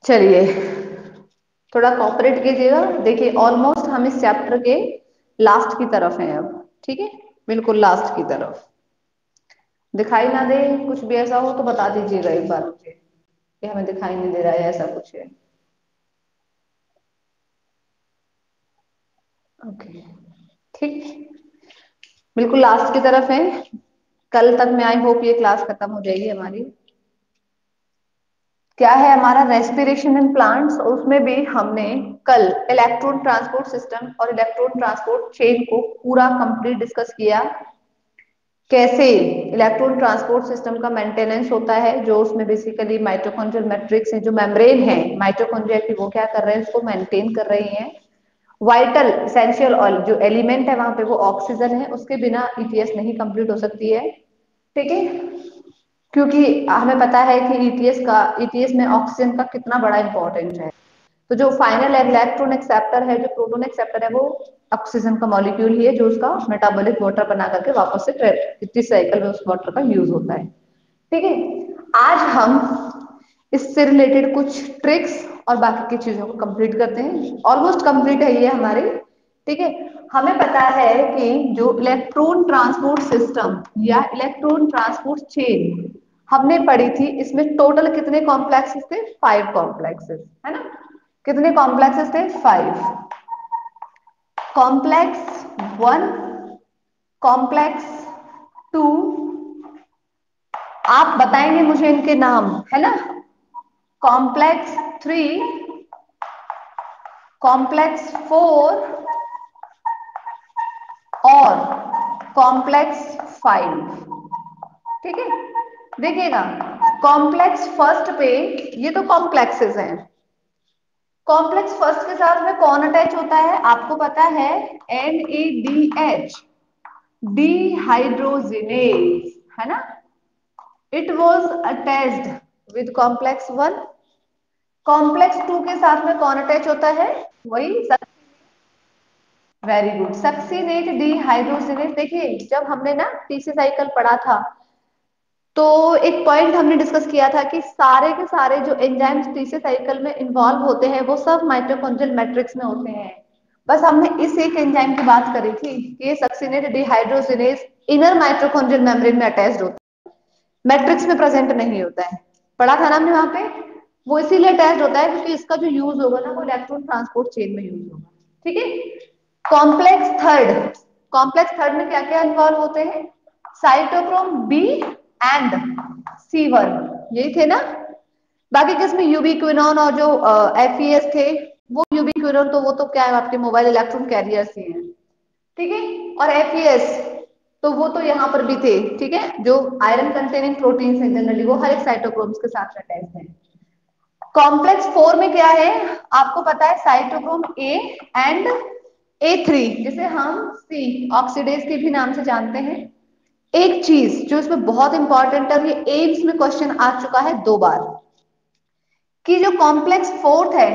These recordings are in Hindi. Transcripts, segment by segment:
चलिए थोड़ा कॉपरेट कीजिएगा। देखिए ऑलमोस्ट हम इस चैप्टर के लास्ट की तरफ हैं अब। ठीक है, बिल्कुल लास्ट की तरफ। दिखाई ना दे कुछ भी ऐसा हो तो बता दीजिएगा एक बार मुझे कि हमें दिखाई नहीं दे रहा है, ऐसा कुछ है। ओके, ठीक, बिल्कुल लास्ट की तरफ है। कल तक मैं आई होप ये क्लास खत्म हो जाएगी हमारी। क्या है हमारा रेस्पिरेशन इन प्लांट्स, उसमें भी हमने कल इलेक्ट्रॉन ट्रांसपोर्ट सिस्टम और इलेक्ट्रॉन ट्रांसपोर्ट चेन को पूरा कंप्लीट डिस्कस किया। कैसे इलेक्ट्रॉन ट्रांसपोर्ट सिस्टम का मेंटेनेंस होता है, जो उसमें बेसिकली माइटोकॉन्ड्रियल मैट्रिक्स है, जो मेम्ब्रेन है माइटोकॉन्ड्रिया की, वो क्या कर रहे हैं, उसको मेंटेन कर रही हैं। वाइटल एसेंशियल ऑयल जो एलिमेंट है वहां पे वो ऑक्सीजन है, उसके बिना ईटीएस नहीं कंप्लीट हो सकती है। ठीक है, क्योंकि हमें पता है कि ईटीएस में ऑक्सीजन का कितना बड़ा इंपॉर्टेंट है। तो जो फाइनल इलेक्ट्रॉन एक्सेप्टर है, जो प्रोटॉन एक्सेप्टर है, वो ऑक्सीजन का मॉलिक्यूल ही है, जो उसका मेटाबॉलिक वाटर बना करके वापस से इस साइकिल में उस वाटर का यूज होता है। ठीक है, आज हम इससे रिलेटेड कुछ ट्रिक्स और बाकी की चीजों को कंप्लीट करते हैं। ऑलमोस्ट कंप्लीट है ये हमारी। ठीक है, हमें पता है कि जो इलेक्ट्रॉन ट्रांसपोर्ट सिस्टम या इलेक्ट्रॉन ट्रांसपोर्ट चेन हमने पढ़ी थी, इसमें टोटल कितने कॉम्प्लेक्सेस थे? 5 कॉम्प्लेक्सेस, है ना। कितने कॉम्प्लेक्सेस थे? 5। कॉम्प्लेक्स 1, कॉम्प्लेक्स 2, आप बताएंगे मुझे इनके नाम, है ना। कॉम्प्लेक्स 3, कॉम्प्लेक्स 4 और कॉम्प्लेक्स 5। ठीक है, देखिएगा कॉम्प्लेक्स फर्स्ट पे ये तो कॉम्प्लेक्सेस हैं। कॉम्प्लेक्स फर्स्ट के साथ में कौन अटैच होता है? आपको पता है NADH, डिहाइड्रोजिनेज, है ना। It was attached with complex 1। Complex 2 के साथ में कौन अटैच होता है? वही, वेरी गुड, सक्सीनेट डिहाइड्रोजिनेज। देखिए जब हमने ना तीसरे साइकिल पढ़ा था तो एक पॉइंट हमने डिस्कस किया था कि सारे के सारे जो एंजाइम्स तीसरे साइकिल में इन्वॉल्व होते हैं वो सब माइटोकॉन्ड्रियल मैट्रिक्स में होते हैं। बस हमने इस एक एंजाइम की बात करी थी कि ये succinate dehydrogenase inner mitochondrial membrane में अटैच्ड होता है, मैट्रिक्स में प्रेजेंट नहीं होता है। पढ़ा था ना हमने वहां पे। वो इसीलिए अटैच्ड होता है क्योंकि इसका जो यूज होगा ना वो इलेक्ट्रॉन ट्रांसपोर्ट चेन में यूज होगा। ठीक है, कॉम्प्लेक्स थर्ड, कॉम्प्लेक्स थर्ड में क्या क्या इन्वॉल्व होते हैं? साइटोक्रोम बी एंड C1, यही थे ना। बाकी किसमें यूबिक्विनोन और जो FES थे, वो यूबिक्विनोन तो वो तो क्या है, आपके मोबाइल इलेक्ट्रॉन कैरियर्स ही हैं। ठीक है, और FES तो वो तो यहाँ पर भी थे। ठीक है, जो आयरन कंटेनिंग प्रोटीन है जनरली वो हर एक साइटोक्रोम्स के साथ अटैच है। कॉम्प्लेक्स 4 में क्या है आपको पता है? साइटोक्रोम A एंड A3, जिसे हम C ऑक्सीडेज के भी नाम से जानते हैं। एक चीज जो इसमें बहुत इंपॉर्टेंट है, ये एम्स में क्वेश्चन आ चुका है 2 बार, कि जो कॉम्प्लेक्स फोर्थ है,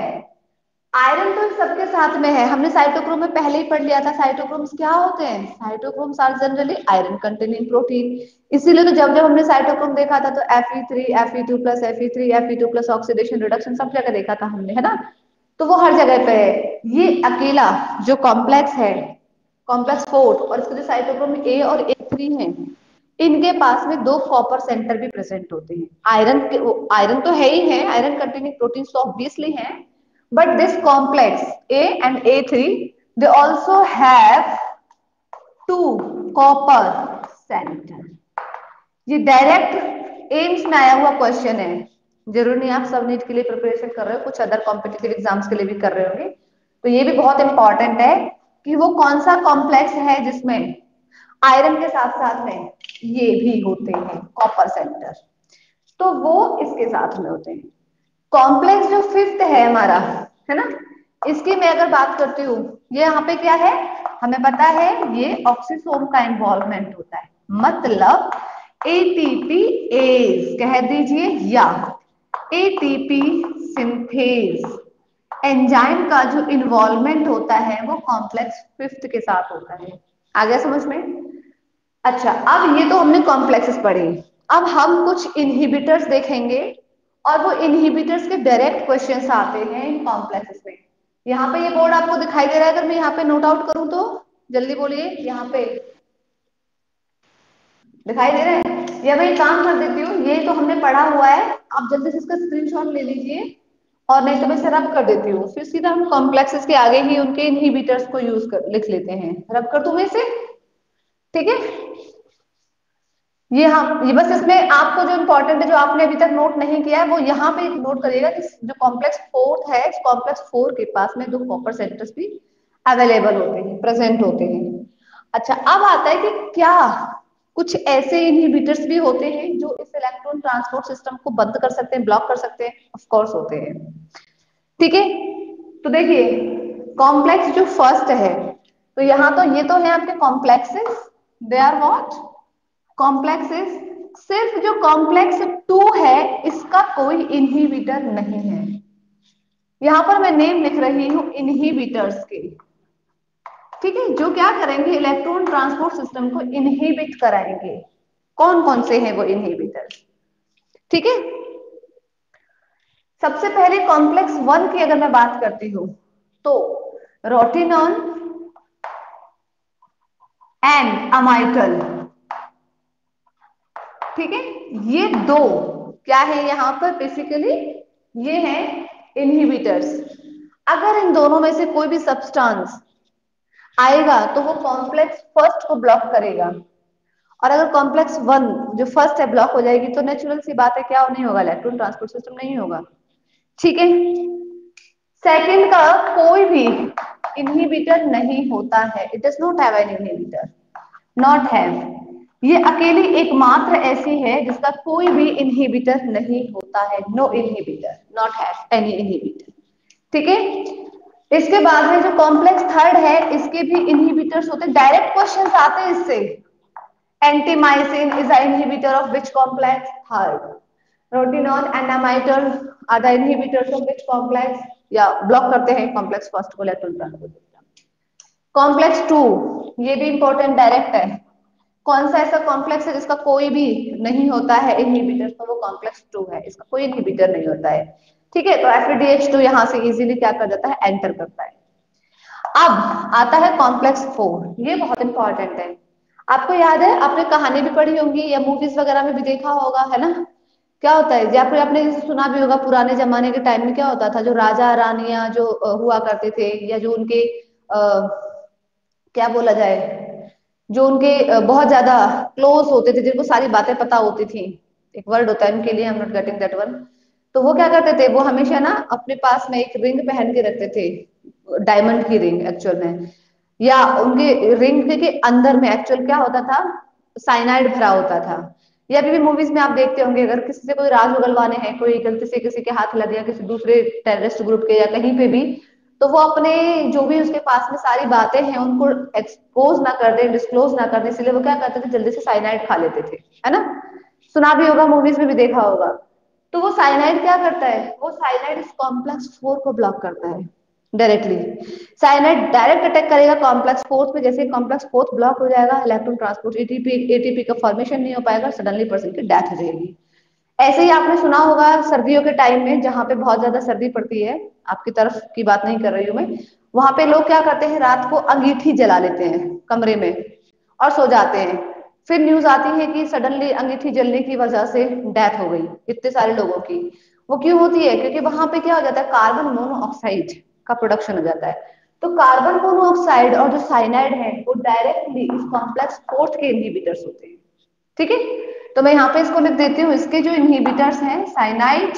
आयरन तो सबके साथ में है, हमने साइटोक्रोम में पहले ही पढ़ लिया था। साइटोक्रोम्स क्या होते हैं? Cytochromes are generally iron containing protein. इसीलिए तो जब जब हमने साइटोक्रोम देखा था तो Fe3 Fe2 plus Fe3 Fe2 plus oxidation reduction सब जगह देखा था हमने, है ना। तो वो हर जगह पे है। ये अकेला जो कॉम्प्लेक्स है, कॉम्प्लेक्स फोर्थ, और इसके जो साइटोक्रोम A और A3 हैं, इनके पास में 2 कॉपर सेंटर भी प्रेजेंट होते हैं। आयरन के, आयरन तो है ही है, आयरन कंटेनिंग प्रोटीन तो ऑब्वियसली है, but this complex A and A3 they also have 2 copper center। ये डायरेक्ट एम्स में आया हुआ क्वेश्चन है। जरूर नहीं आप सब नीट के लिए प्रिपरेशन कर रहे हो, कुछ अदर कॉम्पिटिटिव एग्जाम्स के लिए भी कर रहे होंगे, तो ये भी बहुत इंपॉर्टेंट है कि वो कौन सा कॉम्प्लेक्स है जिसमें आयरन के साथ साथ में ये भी होते हैं कॉपर सेंटर, तो वो इसके साथ में होते हैं। कॉम्प्लेक्स जो फिफ्थ है हमारा, है ना, इसकी मैं अगर बात करती हूँ, ये यहाँ पे क्या है हमें पता है, ये ऑक्सीसोम का इन्वॉल्वमेंट होता है, मतलब एटीपी एज कह दीजिए या एटीपी सिंथेज एंजाइम का जो इन्वॉल्वमेंट होता है वो कॉम्प्लेक्स फिफ्थ के साथ होता है। आ गया समझ में? अच्छा, अब ये तो हमने कॉम्प्लेक्सेस पढ़े। अब हम कुछ इनहिबिटर्स देखेंगे और वो इनहिबिटर्स के डायरेक्ट क्वेश्चंस आते हैं इन कॉम्प्लेक्सेस में। यहाँ पे ये बोर्ड आपको दिखाई दे रहा है, अगर मैं यहाँ पे नोट आउट करूं तो जल्दी बोलिए, यहाँ पे दिखाई दे रहा है? या मैं एक काम कर देती हूँ, ये तो हमने पढ़ा हुआ है, आप जल्दी से इसका स्क्रीनशॉट ले लीजिए, और नहीं तो मैं इसे रब कर देती हूँ, फिर सीधा हम कॉम्प्लेक्सेस के आगे ही उनके इनहिबिटर्स को यूज कर लिख लेते हैं। रब कर दूं मैं इसे? ठीक है, ये हाँ, ये बस इसमें आपको जो इम्पोर्टेंट है, जो आपने अभी तक नोट नहीं किया है, वो यहाँ पे नोट करिएगा कि जो कॉम्प्लेक्स फोर्थ है, इस कॉम्प्लेक्स फोर के पास में दो कॉपर सेंटर्स भी अवेलेबल होते हैं, प्रेजेंट होते हैं। अच्छा, अब आता है कि क्या कुछ ऐसे इनहिबिटर्स भी होते हैं जो इस इलेक्ट्रॉन ट्रांसपोर्ट सिस्टम को बंद कर सकते हैं, ब्लॉक कर सकते हैं? ऑफ कोर्स होते हैं। ठीक है, तो देखिए कॉम्प्लेक्स जो फर्स्ट है, तो यहाँ तो ये तो है आपके complexes, they are what, complexes. सिर्फ जो कॉम्प्लेक्स टू है, इसका कोई इनहिबिटर नहीं है। यहां पर मैं नेम लिख रही हूं इनहिबिटर्स के। ठीक है, जो क्या करेंगे, इलेक्ट्रॉन ट्रांसपोर्ट सिस्टम को इनहिबिट कराएंगे। कौन कौन से हैं वो इनहिबिटर्स? ठीक है, सबसे पहले कॉम्प्लेक्स वन की अगर मैं बात करती हूं, तो रोटिनॉन एंड अमाइटल। ठीक है, ये दो क्या है यहाँ पर बेसिकली, ये है इनहिबिटर्स। अगर इन दोनों में से कोई भी सब्सटेंस आएगा तो वो कॉम्प्लेक्स फर्स्ट को ब्लॉक करेगा, और अगर कॉम्प्लेक्स वन जो फर्स्ट है ब्लॉक हो जाएगी, तो नेचुरल सी बात है क्या नहीं होगा, इलेक्ट्रॉन ट्रांसपोर्ट सिस्टम नहीं होगा। ठीक है, सेकंड का कोई भी इनहिबिटर नहीं होता है, it does not have an inhibitor, not have. ये अकेली एकमात्र ऐसी है जिसका कोई भी इनहिबिटर नहीं होता है, no inhibitor, not have any inhibitor. ठीक है, इसके बाद में जो कॉम्प्लेक्स थर्ड है, इसके भी इनहिबिटर्स होते हैं, डायरेक्ट क्वेश्चंस आते हैं इससे। Antimycin is a inhibitor of which complex? Third. Rotenone and amytal are the inhibitors of which complex? या ब्लॉक करते हैं कॉम्प्लेक्स फर्स्ट को, electron transport system. Complex two, ये भी इंपॉर्टेंट, डायरेक्ट है। कौन सा ऐसा कॉम्प्लेक्स है जिसका कोई भी नहीं होता है इनहिबिटर? तो वो कॉम्प्लेक्स टू है, इसका कोई इनहिबिटर नहीं होता है। ठीक है, तो FeDH2 यहां से इजीली क्या कर जाता है, एंटर करता है। अब आता है कॉम्प्लेक्स फोर, ये बहुत इंपॉर्टेंट है। आपको याद है, आपने कहानी भी पढ़ी होंगी या मूवीज वगैरह में भी देखा होगा, है ना? क्या होता है, या फिर आपने सुना भी होगा, पुराने जमाने के टाइम में क्या होता था, जो राजा रानियां जो हुआ करते थे, या जो उनके क्या बोला जाए, जो उनके बहुत ज्यादा क्लोज होते थे, जिनको सारी बातें पता होती थी, एक वर्ड होता है उनके लिए, I am not getting that one. तो वो क्या करते थे, वो हमेशा ना अपने पास में एक रिंग पहन के रखते थे, डायमंड की रिंग एक्चुअल में, या उनके रिंग के अंदर में एक्चुअल क्या होता था, साइनाइड भरा होता था। या अभी भी मूवीज में आप देखते होंगे, अगर किसी से कोई राज उगलवाने हैं, कोई गलती से किसी के हाथ लग गया, किसी दूसरे टेररिस्ट ग्रुप के या कहीं पे भी, तो वो अपने जो भी उसके पास में सारी बातें हैं उनको एक्सपोज ना कर दे, डिस्क्लोज ना कर दे, इसलिए वो क्या करते थे, जल्दी से साइनाइड खा लेते थे, है ना? सुना भी होगा, मूवीज में भी देखा होगा। तो वो साइनाइड क्या करता है, वो साइनाइड इस कॉम्प्लेक्स फोर को ब्लॉक करता है डायरेक्टली। साइनाइड डायरेक्ट अटैक करेगा कॉम्प्लेक्स फोर्थ पे, जैसे कॉम्प्लेक्स फोर्थ ब्लॉक हो जाएगा, इलेक्ट्रॉन ट्रांसपोर्ट एटीपी का फॉर्मेशन नहीं हो पाएगा, सडनली पर्सन की डेथ हो जाएगी। ऐसे ही आपने सुना होगा सर्दियों के टाइम में, जहां पे बहुत ज्यादा सर्दी पड़ती है, आपकी तरफ की बात नहीं कर रही हूँ मैं, वहां पे लोग क्या करते हैं, रात को अंगीठी जला लेते हैं कमरे में और सो जाते हैं। फिर न्यूज आती है कि सडनली अंगीठी जलने की वजह से डेथ हो गई इतने सारे लोगों की। वो क्यों होती है? क्योंकि वहां पे क्या हो जाता है, कार्बन मोनोऑक्साइड का प्रोडक्शन हो जाता है। तो कार्बन मोनोऑक्साइड और जो साइनाइड है, वो डायरेक्टली इस कॉम्प्लेक्स फोर्थ के इनहिबिटर्स होते हैं। ठीक है, तो मैं यहाँ पे इसको लिख देती हूँ, इसके जो इनहिबिटर्स हैं, साइनाइड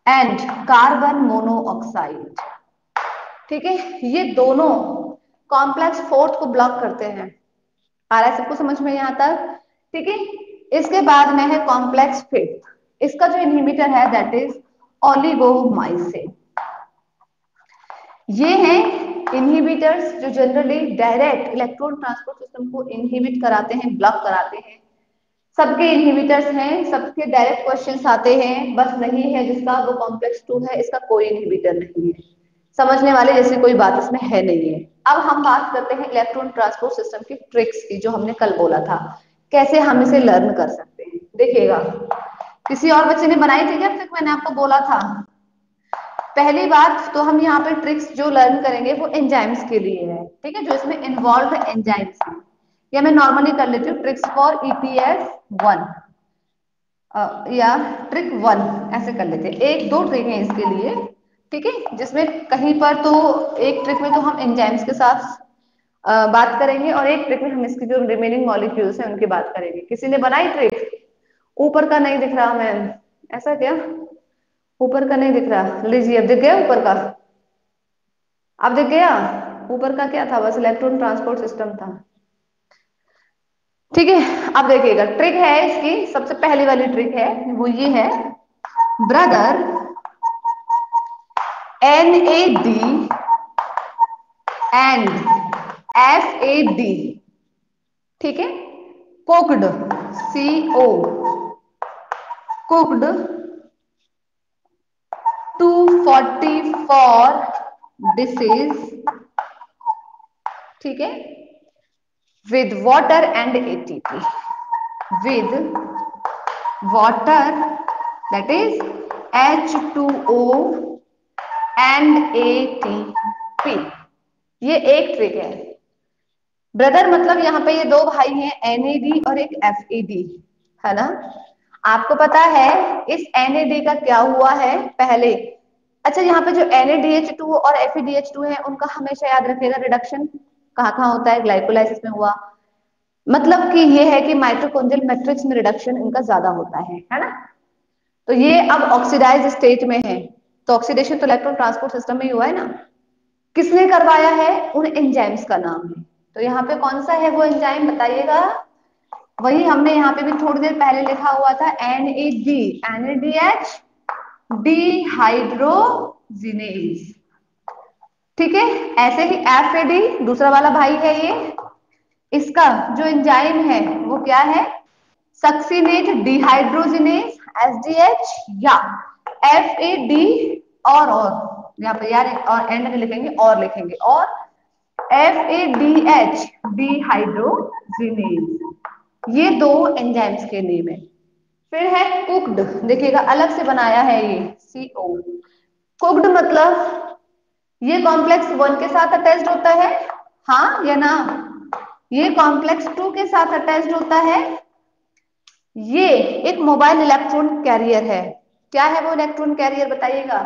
एंड कार्बन मोनोऑक्साइड। ठीक है, ये दोनों कॉम्प्लेक्स फोर्थ को ब्लॉक करते हैं। आ रहा है सबको समझ में यहाँ तक? ठीक है, इसके बाद में है कॉम्प्लेक्स फिफ्थ, इसका जो इनहिबिटर है दैट इज ओलिगोमाइसिन। ये हैं इनहिबिटर्स जो generally direct electron transport system को इनहिबिट कराते हैं, ब्लॉक कराते हैं। सबके इनहिबिटर्स हैं, सबके डायरेक्ट क्वेश्चंस आते हैं, बस नहीं है जिसका, वो कॉम्प्लेक्स टू है, इसका कोई इनहिबिटर नहीं है। समझने वाले जैसे कोई बात इसमें है नहीं है। अब हम बात करते हैं इलेक्ट्रॉन ट्रांसपोर्ट सिस्टम की ट्रिक्स की, जो हमने कल बोला था, कैसे हम इसे लर्न कर सकते हैं। देखिएगा, किसी और बच्चे ने बनाई थी क्या ट्रिक? मैंने आपको बोला था। पहली बात तो हम यहाँ पे ट्रिक्स जो लर्न करेंगे वो एंजाइम्स के लिए है, ठीक है, जो इसमें इन्वॉल्व है एंजाइम्स में। या मैं नॉर्मली कर लेती हूँ ट्रिक्स फॉर ईपीएस 1 या ट्रिक 1 ऐसे कर लेते हैं। एक दो ट्रिक है इसके लिए, ठीक है, जिसमें कहीं पर तो एक ट्रिक में तो हम एंजाइम्स के साथ बात करेंगे और एक ट्रिक में हम इसकी जो रिमेनिंग मॉलिक्यूल्स हैं उनकी बात करेंगे। किसी ने बनाई ट्रिक? ऊपर का नहीं दिख रहा मैम, ऐसा क्या? ऊपर का नहीं दिख रहा, लीजिए अब दिख गया ऊपर का। अब दिख गया ऊपर का क्या था? बस इलेक्ट्रॉन ट्रांसपोर्ट सिस्टम था, ठीक है। अब देखिएगा ट्रिक है इसकी, सबसे पहली वाली ट्रिक है वो ये है, ब्रदर NAD एंड FAD, ठीक है, कोक्ड CO कुक्ड 244 डिशेज, ठीक है, with water and ATP, with water, that is H2O and ATP। ये एक ट्रिक है। ब्रदर मतलब यहाँ पे ये दो भाई हैं, NAD और एक FAD, है ना। आपको पता है इस NAD का क्या हुआ है पहले? अच्छा, यहाँ पे जो NADH2 और FeDH2 है उनका हमेशा याद रखिएगा रिडक्शन कहाँ कहाँ होता है? ग्लाइकोलाइसिस में हुआ। मतलब कि ये है कि माइटोकॉन्ड्रियल मैट्रिक्स में रिडक्शन इनका ज्यादा होता है ना। तो ये अब ऑक्सीडाइज स्टेट में है, तो ऑक्सीडेशन तो इलेक्ट्रॉन ट्रांसपोर्ट सिस्टम में ही हुआ है ना। किसने करवाया है? उन एंजाइम्स का नाम है। तो यहाँ पे कौन सा है वो एंजाइम बताइएगा? वही हमने यहाँ पे भी थोड़ी देर पहले लिखा हुआ था, NADH डिहाइड्रोजिनेज, ठीक है। ऐसे ही FAD दूसरा वाला भाई है ये, इसका जो एंजाइम है वो क्या है? सक्सिनेट डिहाइड्रोजिनेज SDH, या FAD और यहाँ पे यार और एंड में लिखेंगे और लिखेंगे और FADH डिहाइड्रोजिनेज। ये दो एंजाइम्स के नेम है। फिर है कुक्ड, देखिएगा अलग से बनाया है ये CO। कुक्ड मतलब ये कॉम्प्लेक्स 1 के साथ अटैच्ड होता है, हाँ या ना? ये कॉम्प्लेक्स 2 के साथ अटैच्ड होता है। ये एक मोबाइल इलेक्ट्रॉन कैरियर है। क्या है वो इलेक्ट्रॉन कैरियर बताइएगा?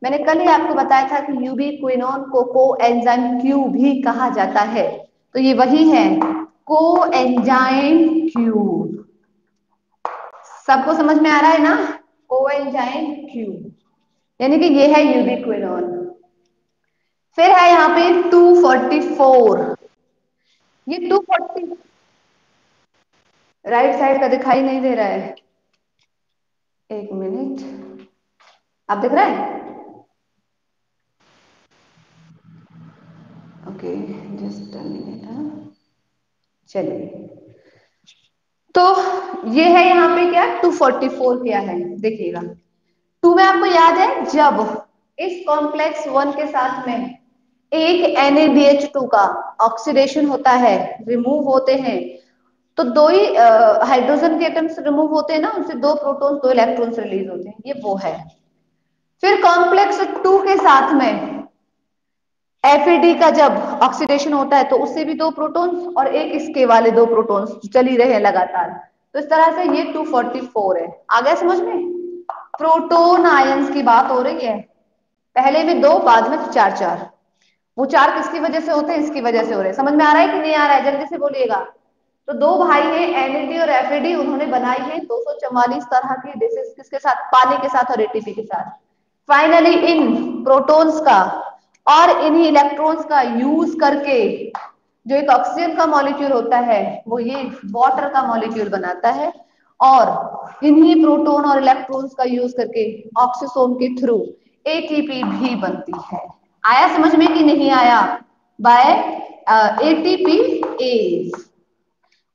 मैंने कल ही आपको बताया था कि यूबीक्विनोन को कोएंजाइम क्यू भी कहा जाता है, तो ये वही है, कोएंजाइम क्यू। सबको समझ में आ रहा है ना? कोएंजाइम क्यू यानी कि ये है यूबीक्विनोन। फिर है यहाँ पे 244, ये 240 राइट साइड का दिखाई नहीं दे रहा है, एक मिनट, आप दिख रहा है? Okay, just a minute. चलिए, तो ये है यहाँ पे क्या 244 क्या है देखिएगा। टू में आपको याद है जब इस कॉम्प्लेक्स 1 के साथ में एक NADH2 का ऑक्सीडेशन होता है, रिमूव होते हैं, तो दो ही हाइड्रोजन के एटम्स रिमूव होते हैं ना, उनसे दो प्रोटॉन दो इलेक्ट्रॉन्स रिलीज होते हैं, ये वो है। फिर कॉम्प्लेक्स 2 के साथ में FAD का जब ऑक्सीडेशन होता है तो उससे भी दो प्रोटॉन्स और एक इसके वाले दो प्रोटॉन्स चल ही रहे हैं लगातार, तो इस तरह से ये 244 है। आ गया समझ में? प्रोटोन आयंस की बात हो रही है, पहले में दो बाद में चार चार। वो चार किसकी वजह से होते हैं? इसकी वजह से हो रहे हैं। समझ में आ रहा है कि नहीं आ रहा है? जल्दी से बोलिएगा। तो दो भाई हैं NAD और FAD, उन्होंने बनाई है 244 तरह की डिशेस, किसके साथ? पानी के साथ और ATP के साथ। फाइनली इन प्रोटॉन्स का और इन्हीं इलेक्ट्रॉन्स का यूज करके जो एक ऑक्सीजन का मॉलिक्यूल होता है वो ये वाटर का मॉलिक्यूल बनाता है, और इन्हीं प्रोटॉन और इलेक्ट्रॉन्स का यूज करके ऑक्सीसोम के थ्रू ATP भी बनती है। आया समझ में कि नहीं आया? बाय ATPase,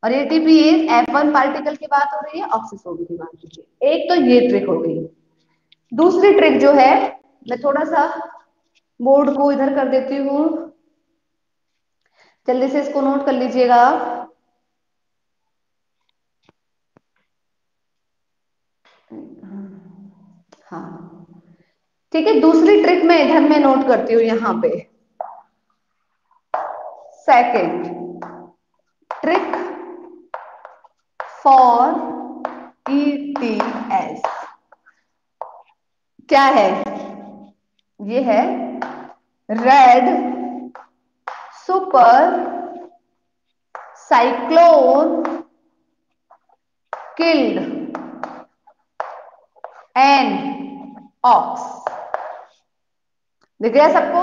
और ATPase F1 पार्टिकल की बात हो रही है, ऑक्सीसोम की बात हो रही है। एक तो ये ट्रिक हो गई। दूसरी ट्रिक जो है, मैं थोड़ा सा बोर्ड को इधर कर देती हूँ, जल्दी से इसको नोट कर लीजिएगा आप। हाँ ठीक है, दूसरी ट्रिक मैं इधर में नोट करती हूँ यहाँ पे। सेकंड ट्रिक फॉर ईटीएस क्या है? ये है red super cyclone killed an ox. दिख गया सबको?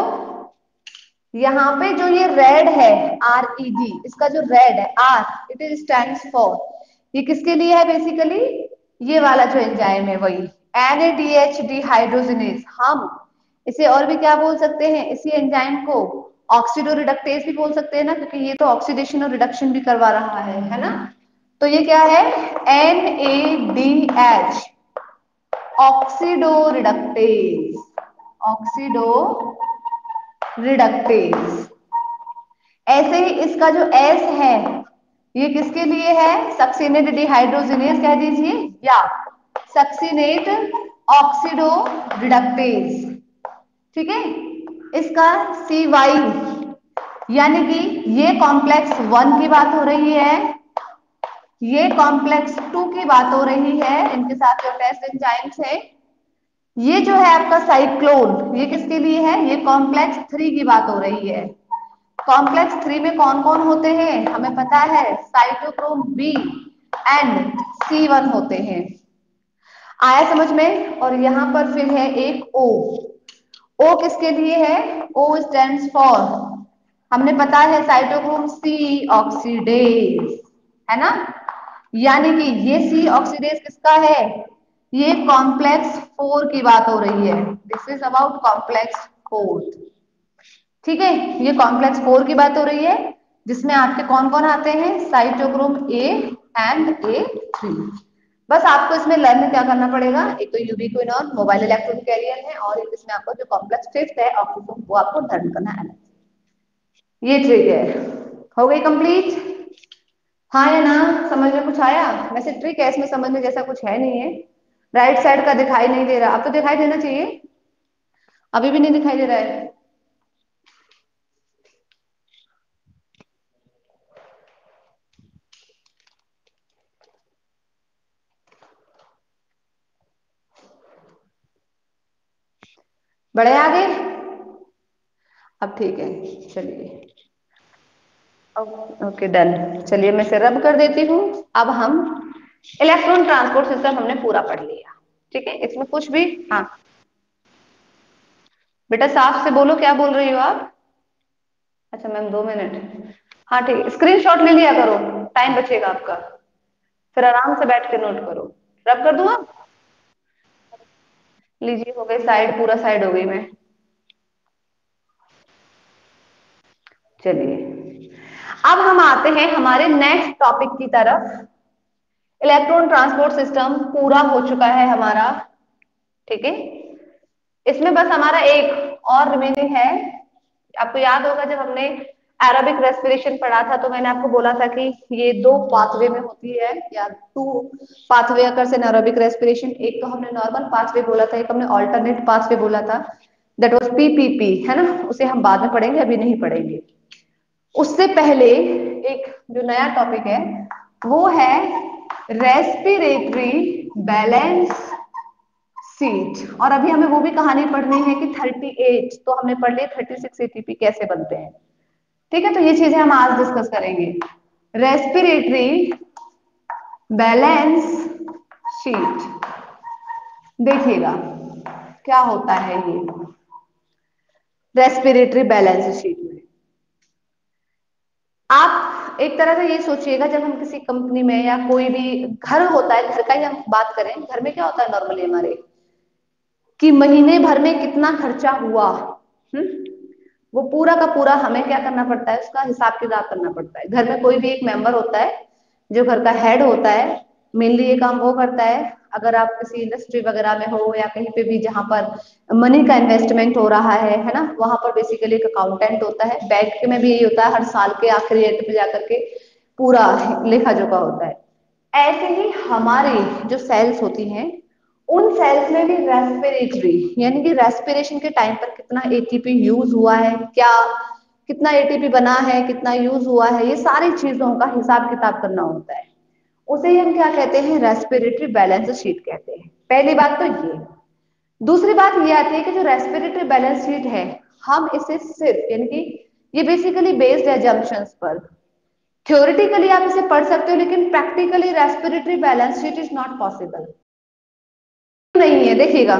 यहाँ पे जो ये रेड है, आर ई डी, इसका जो रेड है R, it is stands for, ये किसके लिए है बेसिकली? ये वाला जो एंजाइम है वही NADH डिहाइड्रोजिनेज। हम इसे और भी क्या बोल सकते हैं, इसी एंजाइम को ऑक्सीडो रिडक्टेज भी बोल सकते हैं ना, क्योंकि ये तो ऑक्सीडेशन और रिडक्शन भी करवा रहा है ना। तो ये क्या है? NADH oxido reductase, oxido reductase. ऐसे ही इसका जो एस है, ये किसके लिए है? सक्सिनेट डिहाइड्रोजिनेज कह दीजिए, या सक्सिनेट ऑक्सीडो रिडक्टेज। ठीक है, इसका सी वाई, यानी कि ये कॉम्प्लेक्स 1 की बात हो रही है, ये कॉम्प्लेक्स 2 की बात हो रही है, इनके साथ जो टेस्ट एंजाइम्स है। ये जो है आपका साइक्लोन, ये किसके लिए है? ये कॉम्प्लेक्स 3 की बात हो रही है। कॉम्प्लेक्स 3 में कौन कौन होते हैं हमें पता है, साइटोक्रोम बी एंड C1 होते हैं। आया समझ में? और यहां पर फिर है एक ओ। ओ किसके लिए है? ओ स्टैंड्स फॉर, हमने पता है साइटोक्रोम सी ऑक्सीडेज, है ना। यानी कि ये सी ऑक्सीडेज किसका है? ये कॉम्प्लेक्स 4 की बात हो रही है। This is about complex 4। ठीक है, ये कॉम्प्लेक्स 4 की बात हो रही है, जिसमें आपके कौन कौन आते हैं? Cytochrome A and A3। बस आपको इसमें लर्न क्या करना पड़ेगा, एक तो यूबिक्विनोन मोबाइल इलेक्ट्रॉन कैरियर है, और एक इसमें आपको जो कॉम्प्लेक्स फिफ्थ है ऑक्सीजन, वो आपको लर्न करना है। ये ट्रिक है, हो गई कंप्लीट? हाँ या ना? समझ में कुछ आया? वैसे ट्रिक है, इसमें समझने जैसा कुछ है नहीं है। राइट साइड का दिखाई नहीं दे रहा, अब तो दिखाई देना चाहिए, अभी भी नहीं दिखाई दे रहा है। बड़े आगे, अब ठीक है, चलिए। ओके डन, चलिए मैं इसे रब कर देती हूँ। अब हम इलेक्ट्रॉन ट्रांसपोर्ट सिस्टम हमने पूरा पढ़ लिया। ठीक है, इसमें कुछ भी, हाँ बेटा साफ से बोलो, क्या बोल रही हो आप? अच्छा मैम 2 मिनट, हाँ ठीक है, स्क्रीनशॉट ले लिया करो, टाइम बचेगा आपका, फिर आराम से बैठ के नोट करो। रब कर दूँ आप? लीजिए, हो गई साइड, पूरा साइड हो गई मैं। चलिए, अब हम आते हैं हमारे नेक्स्ट टॉपिक की तरफ। इलेक्ट्रॉन ट्रांसपोर्ट सिस्टम पूरा हो चुका है हमारा। ठीक है, इसमें बस हमारा एक और रिमेनिंग है। आपको याद होगा जब हमने एरोबिक रेस्पिरेशन पढ़ा था, तो मैंने आपको बोला था कि ये 2 पाथवे में होती है, या 2 pathway occurs in aerobic respiration. एक तो हमने नॉर्मल पाथवे बोला था, एक हमने ऑल्टरनेट पाथवे बोला था, दैट वाज PPP, है ना। उसे हम बाद में पढ़ेंगे, अभी नहीं पढ़ेंगे। उससे पहले एक जो नया टॉपिक है वो है रेस्पिरेटरी बैलेंस सीट। और अभी हमें वो भी कहानी पढ़नी है कि 38, तो हमने पढ़ लिया 36 ATP कैसे बनते हैं। ठीक है, तो ये चीजें हम आज डिस्कस करेंगे। रेस्पिरेटरी बैलेंस शीट, देखिएगा क्या होता है ये रेस्पिरेटरी बैलेंस शीट में। आप एक तरह से ये सोचिएगा, जब हम किसी कंपनी में या कोई भी घर होता है, घर का ही हम बात करें, घर में क्या होता है नॉर्मली हमारे, कि महीने भर में कितना खर्चा हुआ, वो पूरा का पूरा हमें क्या करना पड़ता है, उसका हिसाब किताब करना पड़ता है। घर में कोई भी एक मेंबर होता है जो घर का हेड होता है, मेनली ये काम वो करता है। अगर आप किसी इंडस्ट्री वगैरह में हो या कहीं पे भी जहां पर मनी का इन्वेस्टमेंट हो रहा है ना, वहां पर बेसिकली एक अकाउंटेंट होता है। बैंक में भी यही होता है, हर साल के आखिरी एंड पे जाकर के पूरा लेखा जोखा होता है। ऐसे ही हमारे जो सेल्स होती हैं, उन सेल्स में भी रेस्पिरेटरी, यानी कि रेस्पिरेशन के टाइम पर कितना एटीपी यूज हुआ है, क्या कितना एटीपी बना है, कितना यूज हुआ है, ये सारी चीजों का हिसाब किताब करना होता है। उसे ही हम क्या कहते हैं, रेस्पिरेटरी बैलेंस शीट कहते हैं। पहली बात तो ये। दूसरी बात ये आती है कि जो रेस्पिरेटरी बैलेंस शीट है, हम इसे सिर्फ, यानी कि ये बेसिकली बेस्ड है जंक्शंस पर। थ्योरेटिकली आप इसे पढ़ सकते हो, लेकिन practically respiratory balance sheet is not possible. नहीं है, देखिएगा,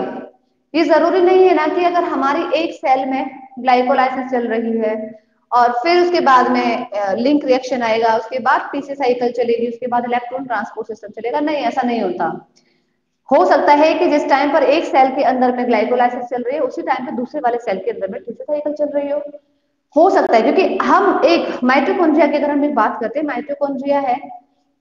ये जरूरी नहीं है ना कि अगर हमारी एक सेल में ग्लाइकोलाइसिस चल रही है और फिर उसके बाद में लिंक रिएक्शन आएगा, उसके बाद पीसी साइकिल चलेगी, उसके बाद इलेक्ट्रॉन ट्रांसपोर्ट सिस्टम चलेगा, नहीं, ऐसा नहीं होता। हो सकता है कि जिस टाइम पर एक सेल के अंदर में ग्लाइकोलाइसिस चल रही है, उसी टाइम पे दूसरे वाले सेल के अंदर में पीसी साइकिल चल रही हो सकता है, क्योंकि हम एक माइटोकॉन्ड्रिया की अगर हम एक बात करते हैं, माइटोकॉन्ड्रिया है,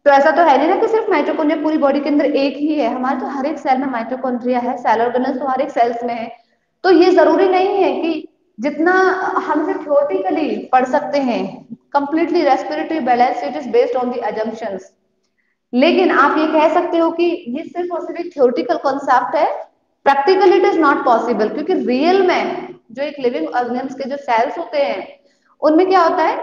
तो ऐसा तो है नहीं ना कि सिर्फ माइटोकॉन्ड्रिया पूरी बॉडी के अंदर एक ही है, हमारे तो हर एक सेल में माइटोकॉन्ड्रिया है, सेल ऑर्गेनल्स तो हर एक सेल्स में है। तो ये जरूरी नहीं है कि जितना हम इसे थ्योरेटिकली पढ़ सकते हैं, completely respiratory balance it is based on the assumptions, लेकिन आप ये कह सकते हो कि ये सिर्फ और सिर्फ एक थ्योरेटिकल कॉन्सेप्ट है, practically it is not possible, क्योंकि रियल में जो एक लिविंग ऑर्गेनिम्स के जो सेल्स होते हैं, उनमें क्या होता है,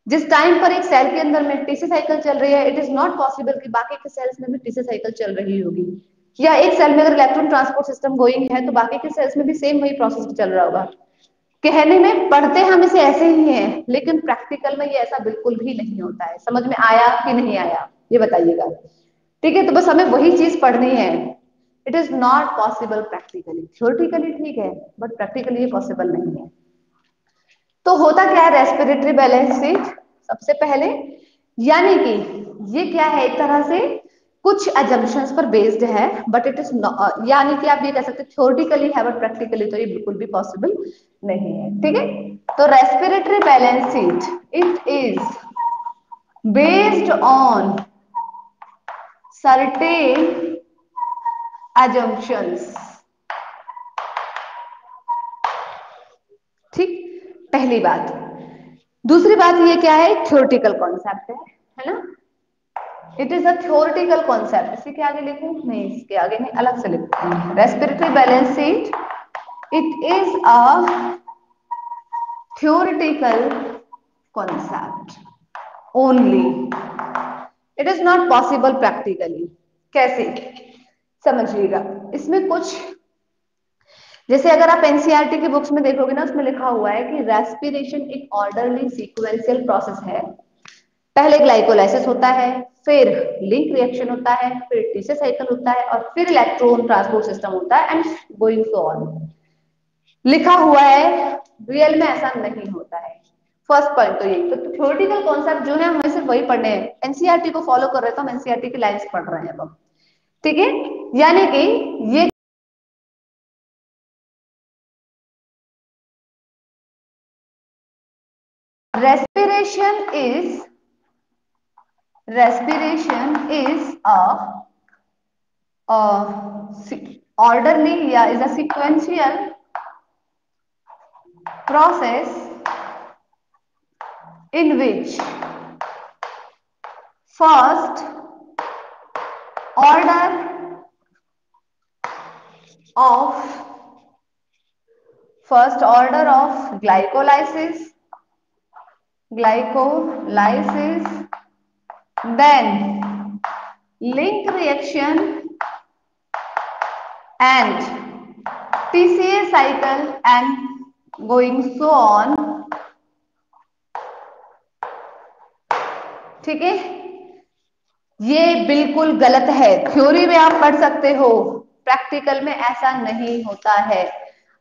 जिस टाइम पर एक सेल के अंदर में टीसी साइकिल चल रही है, इट इज नॉट पॉसिबल कि बाकी के सेल्स में भी टीसी साइकिल चल रही होगी, या एक सेल में अगर इलेक्ट्रॉन ट्रांसपोर्ट सिस्टम गोइंग है तो बाकी के सेल्स में भी सेम वही प्रोसेस चल रहा होगा। कहने में पढ़ते हम इसे ऐसे ही हैं, लेकिन प्रैक्टिकल में ये ऐसा बिल्कुल भी नहीं होता है। समझ में आया कि नहीं आया, ये बताइएगा। ठीक है, तो बस हमें वही चीज पढ़नी है। It is not possible practically, theoretically ठीक है, बट प्रैक्टिकली ये पॉसिबल नहीं है। तो होता क्या है रेस्पिरेटरी बैलेंस शीट, सबसे पहले, यानी कि ये क्या है, एक तरह से कुछ अजम्पशंस पर बेस्ड है, बट इट इज, यानी कि आप ये कह सकते थ्योरेटिकली है, बट प्रैक्टिकली तो ये बिल्कुल भी पॉसिबल नहीं है। ठीक है, तो respiratory balance sheet it is based on certain assumptions। ठीक, पहली बात। दूसरी बात ये क्या है, थ्योरेटिकल कॉन्सेप्ट है ना, it is a theoretical concept. इसी के आगे लिखूं, नहीं इसके आगे नहीं, अलग से लिखते हैं। Respiratory balance sheet it is a theoretical concept only, it is not possible practically. कैसे, समझिएगा, इसमें कुछ, जैसे अगर आप एनसीईआरटी की बुक्स में देखोगे ना, उसमें लिखा हुआ है कि रेस्पिरेशन एक ऑर्डरली सीक्वेंशियल प्रोसेस है। पहले ग्लाइकोलाइसिस होता है, फिर लिंक रिएक्शन होता है, फिर टीसी साइकिल होता है, और फिर इलेक्ट्रॉन ट्रांसपोर्ट सिस्टम होता है, एंड गोइंग सो ऑन। लिखा हुआ है, रियल में ऐसा नहीं होता है। फर्स्ट पॉइंट तो यही। तो थ्योरेटिकल कॉन्सेप्ट जो है हमें सिर्फ वही पढ़ने हैं, एनसीईआरटी को फॉलो कर रहे हैं तो हम एनसीईआरटी की लाइंस पढ़ रहे हैं अब। ठीक है, यानी कि ये respiration is respiration is orderly, yeah, is a sequential process in which first order of first order of glycolysis, then link reaction and TCA cycle and going so on। ठीक है, ये बिल्कुल गलत है। थ्योरी में आप पढ़ सकते हो, प्रैक्टिकल में ऐसा नहीं होता है।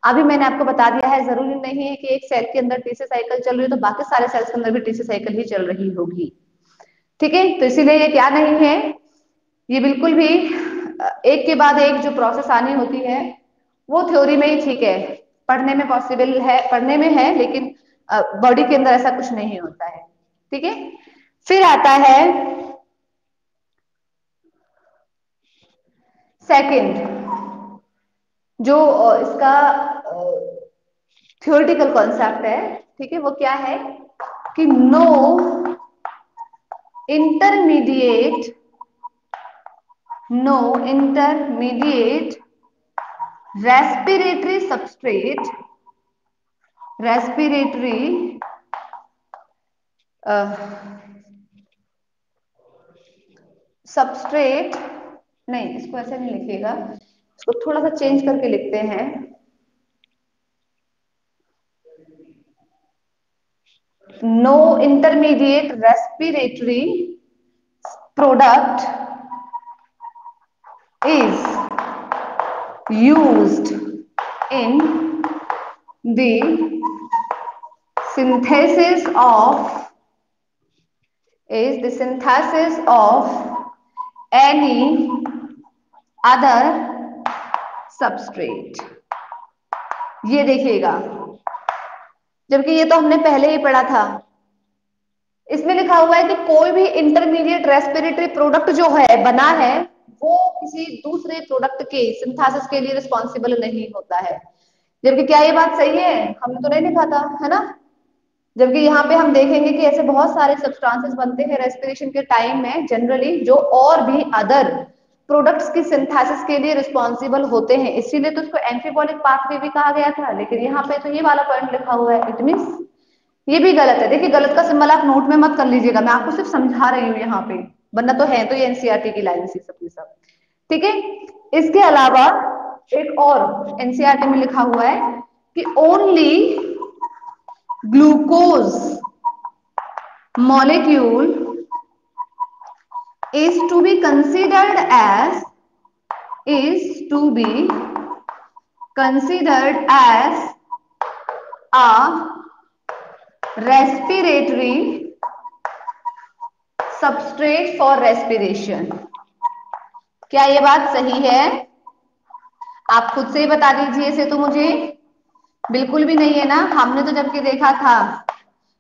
अभी मैंने आपको बता दिया है, जरूरी नहीं है कि एक सेल के अंदर टीसी साइकिल चल रही है तो बाकी सारे सेल्स के अंदर भी टीसी साइकिल ही चल रही होगी। ठीक है, तो इसीलिए ये क्या नहीं है, ये बिल्कुल भी एक के बाद एक जो प्रोसेस आनी होती है वो थ्योरी में ही ठीक है, पढ़ने में पॉसिबल है, पढ़ने में है, लेकिन बॉडी के अंदर ऐसा कुछ नहीं होता है। ठीक है, फिर आता है सेकंड, जो इसका थ्योरेटिकल कॉन्सेप्ट है। ठीक है, वो क्या है कि no intermediate no intermediate respiratory substrate, respiratory substrate, नहीं इसको ऐसे नहीं लिखिएगा, इसको थोड़ा सा चेंज करके लिखते हैं। No intermediate respiratory product is used in the synthesis of any other substrate। ये देखिएगा, जबकि ये तो हमने पहले ही पढ़ा था। इसमें लिखा हुआ है कि कोई भी इंटरमीडिएट रेस्पिरेटरी प्रोडक्ट जो है बना है वो किसी दूसरे प्रोडक्ट के सिंथेसिस के लिए रिस्पॉन्सिबल नहीं होता है। जबकि क्या ये बात सही है? हमने तो नहीं लिखा था, है ना? जबकि यहाँ पे हम देखेंगे कि ऐसे बहुत सारे सब्सटेंसेस बनते हैं रेस्पिरेशन के टाइम में जनरली, जो और भी अदर प्रोडक्ट्स की सिंथेसिस के लिए रिस्पॉन्सिबल होते हैं, इसीलिए तो इसको एम्फिबॉलिक पाथवे भी कहा गया था। लेकिन यहाँ पे तो ये वाला पॉइंट लिखा हुआ है, इट मींस ये भी गलत है। देखिए गलत का सिंबल आप नोट में मत कर लीजिएगा, मैं आपको सिर्फ समझा रही हूँ यहाँ पे, वरना तो है तो ये एनसीईआरटी की लाइन से सब की सब। ठीक है, इसके अलावा एक और एनसीईआरटी में लिखा हुआ है कि only glucose molecule is to be considered as is to be considered as a respiratory substrate for respiration। क्या ये बात सही है? आप खुद से ही बता दीजिए इसे तो मुझे। बिल्कुल भी नहीं है ना, हमने तो जबकि देखा था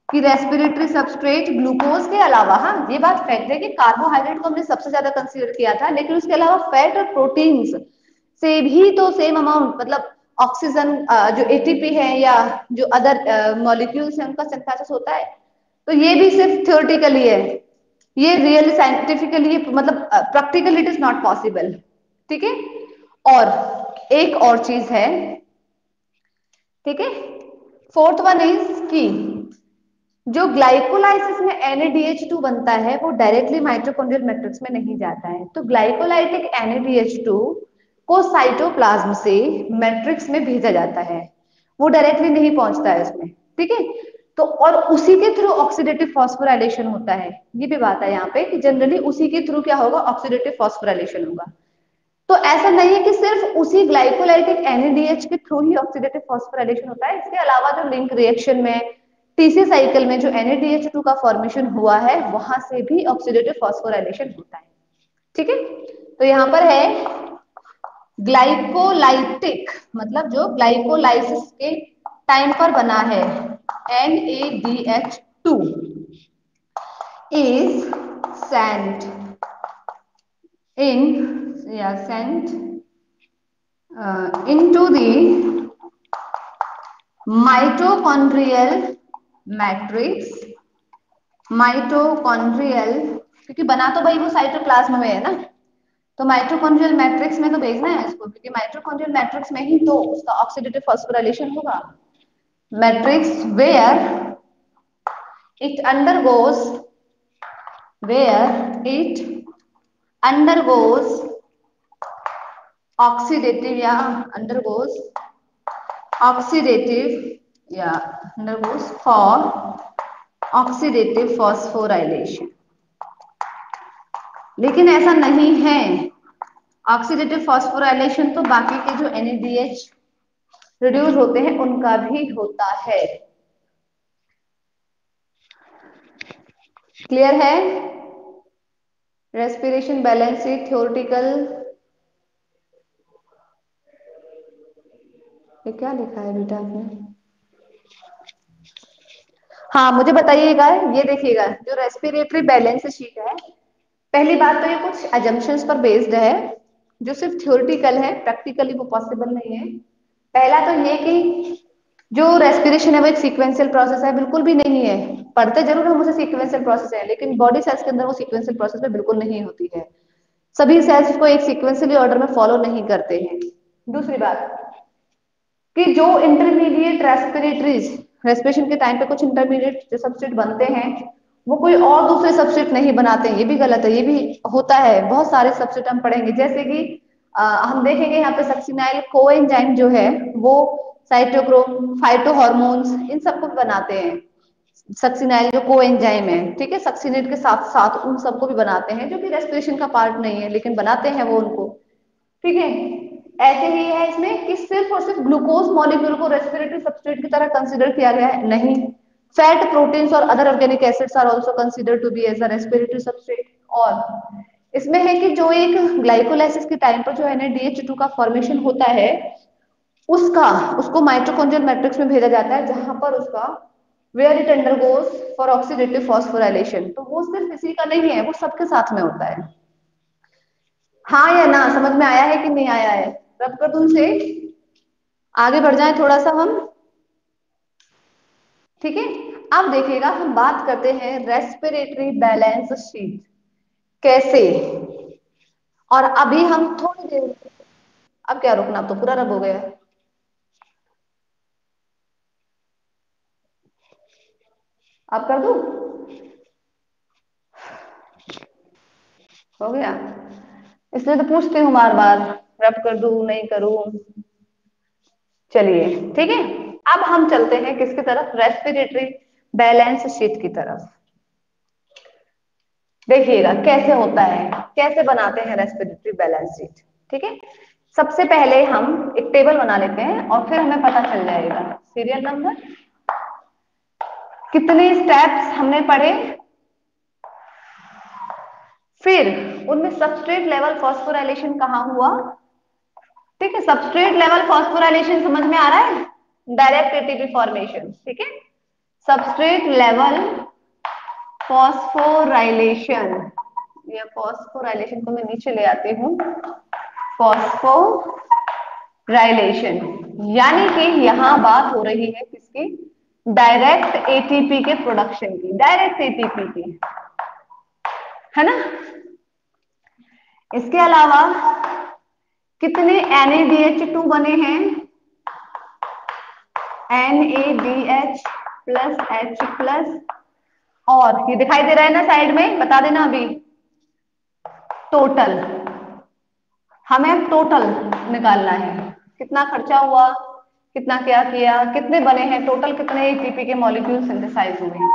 कि रेस्पिरेटरी सबस्ट्रेट ग्लूकोज के अलावा, हाँ ये बात फैक्ट है कि कार्बोहाइड्रेट को हमने सबसे ज्यादा कंसीडर किया था, लेकिन उसके अलावा फैट और प्रोटीन्स से भी तो सेम अमाउंट, मतलब ऑक्सीजन जो एटीपी है या जो अदर मॉलिक्यूल्स हैं उनका सिंथेसिस होता है। तो ये भी सिर्फ थ्योरेटिकली है, ये रियल साइंटिफिकली मतलब practically it is not possible. ठीक है, और एक और चीज है, ठीक है, फोर्थ वन इज की जो ग्लाइकोलाइसिस में NADH2 बनता है वो डायरेक्टली माइटोकॉन्ड्रियल मैट्रिक्स में नहीं जाता है। तो ग्लाइकोलाइटिक NADH2 को साइटोप्लाज्म से मैट्रिक्स में भेजा जाता है, वो डायरेक्टली नहीं पहुंचता है उसमें। ठीक है, तो और उसी के थ्रू ऑक्सीडेटिव फॉस्फोराइलेशन होता है। ये भी बात है यहाँ पे कि जनरली उसी के थ्रू क्या होगा, ऑक्सीडेटिव फॉस्फोराइलेशन होगा। तो ऐसा नहीं है कि सिर्फ उसी ग्लाइकोलाइटिक NADH के थ्रू ही ऑक्सीडेटिव फॉस्फोराइलेशन होता है, इसके अलावा जो लिंक रिएक्शन में टीसी साइकिल में जो NADH2 का फॉर्मेशन हुआ है वहां से भी ऑक्सीडेटिव फॉस्फोराइलेशन होता है। ठीक है, तो यहाँ पर है ग्लाइकोलाइटिक, मतलब जो ग्लाइकोलाइसिस के टाइम पर बना है, NADH2 is sent into the mitochondrial matrix, mitochondrial, क्योंकि बना तो भाई वो साइटोप्लाज्म में है ना, तो माइटोकॉन्ड्रियल मैट्रिक्स में तो भेजना है इसको, क्योंकि माइटोकॉन्ड्रियल मैट्रिक्स में ही तो उसका ऑक्सीडेटिव फॉस्फोराइलेशन होगा। Matrix it undergoes where it undergoes oxidative या undergoes oxidative या undergoes for oxidative phosphorylation। लेकिन ऐसा नहीं है, ऑक्सीडेटिव फॉस्फोराइलेशन तो बाकी के जो NADH रिड्यूस होते हैं उनका भी होता है। क्लियर है? रेस्पिरेशन बैलेंस शीट थ्योरेटिकल, ये क्या लिखा है बेटा आपने? हाँ मुझे बताइएगा, ये देखिएगा जो रेस्पिरेटरी बैलेंस शीट है, पहली बात तो ये कुछ अजम्पशंस पर बेस्ड है जो सिर्फ थ्योरेटिकल है, प्रैक्टिकली वो पॉसिबल नहीं है। पहला तो ये कि जो रेस्पिरेशन है वो एक सीक्वेंशियल प्रोसेस है, बिल्कुल भी नहीं है। पढ़ते जरूर हम उसे सीक्वेंशियल प्रोसेस है, लेकिन बॉडी सेल्स के अंदर वो सीक्वेंशियल प्रोसेस में बिल्कुल नहीं होती है। सभी सेल्स को एक सीक्वेंशियली ऑर्डर में फॉलो नहीं करते हैं। दूसरी बात कि जो इंटरमीडिएट रेस्पिरेटरीज, रेस्पिरेशन के टाइम पे कुछ इंटरमीडिएट जो सबस्ट्रेट बनते हैं वो कोई और दूसरे सबस्ट्रेट नहीं बनाते हैं, ये भी गलत है, ये भी होता है। बहुत सारे सबस्ट्रेट हम पढ़ेंगे, जैसे कि हम देखेंगे यहाँ पे सक्सिनाइल कोएंजाइम जो है वो साइटोक्रोम, फाइटो हॉर्मोन्स, इन सबको भी बनाते हैं। सक्सिनाइल जो कोएंजाइम है, ठीक है, सक्सिनेट के साथ साथ उन सबको भी बनाते हैं, जो कि रेस्पिरेशन का पार्ट नहीं है लेकिन बनाते हैं वो उनको, ठीक है। ऐसे ही है इसमें कि सिर्फ और सिर्फ ग्लूकोज मॉलिक्यूल को रेस्पिरेटरी सबस्ट्रेट की तरह कंसीडर किया गया है, नहीं। फैट, प्रोटीन्स और other organic acids are also considered to be as a respiratory substrate. और इसमें है कि जो एक ग्लाइकोलाइसिस के टाइम पर जो NADH2 का फॉर्मेशन होता है उसका उसको माइटोकॉन्ड्रियल मैट्रिक्स में भेजा जाता है, जहां पर उसका where it undergoes for oxidative phosphorylation. तो वो सिर्फ इसी का नहीं है, वो सबके साथ में होता है। हाँ या ना, समझ में आया है कि नहीं आया है? रब कर दूं से आगे बढ़ जाए थोड़ा सा हम, ठीक है। अब देखिएगा, हम बात करते हैं रेस्पिरेटरी बैलेंस शीट कैसे। और अभी हम थोड़ी देर, अब क्या रुकना, अब तो पूरा रब हो गया है। अब कर दूं? हो गया? इसलिए तो पूछती हूँ बार बार, रब कर दूं नहीं करूं। चलिए, ठीक है। अब हम चलते हैं किसकी तरफ, रेस्पिरेटरी बैलेंस शीट की तरफ। देखिएगा कैसे होता है, कैसे बनाते हैं रेस्पिरेटरी बैलेंस शीट, ठीक है। सबसे पहले हम एक टेबल बना लेते हैं और फिर हमें पता चल जाएगा सीरियल नंबर, कितने स्टेप्स हमने पढ़े, फिर उनमें सबस्ट्रेट लेवल फॉस्फोराइलेशन कहाँ हुआ, ठीक है। सबस्ट्रेट लेवल फॉस्फोराइलेशन समझ में आ रहा है, डायरेक्ट एटीपी फॉर्मेशन, ठीक है। सबस्ट्रेट लेवल फॉस्फोराइलेशन, या फॉस्फोराइलेशन को मैं नीचे ले आती हूँ, फॉस्फोराइलेशन, यानी कि यहां बात हो रही है किसकी, डायरेक्ट एटीपी के प्रोडक्शन की, डायरेक्ट एटीपी की, है ना। इसके अलावा कितने NADH2 बने हैं, NADH प्लस H प्लस, और ये दिखाई दे रहा है ना साइड में, बता देना अभी, टोटल, हमें टोटल निकालना है, कितना खर्चा हुआ, कितना क्या किया, कितने बने हैं टोटल, कितने एटीपी के मॉलिक्यूल सिंथेसाइज हुए हैं,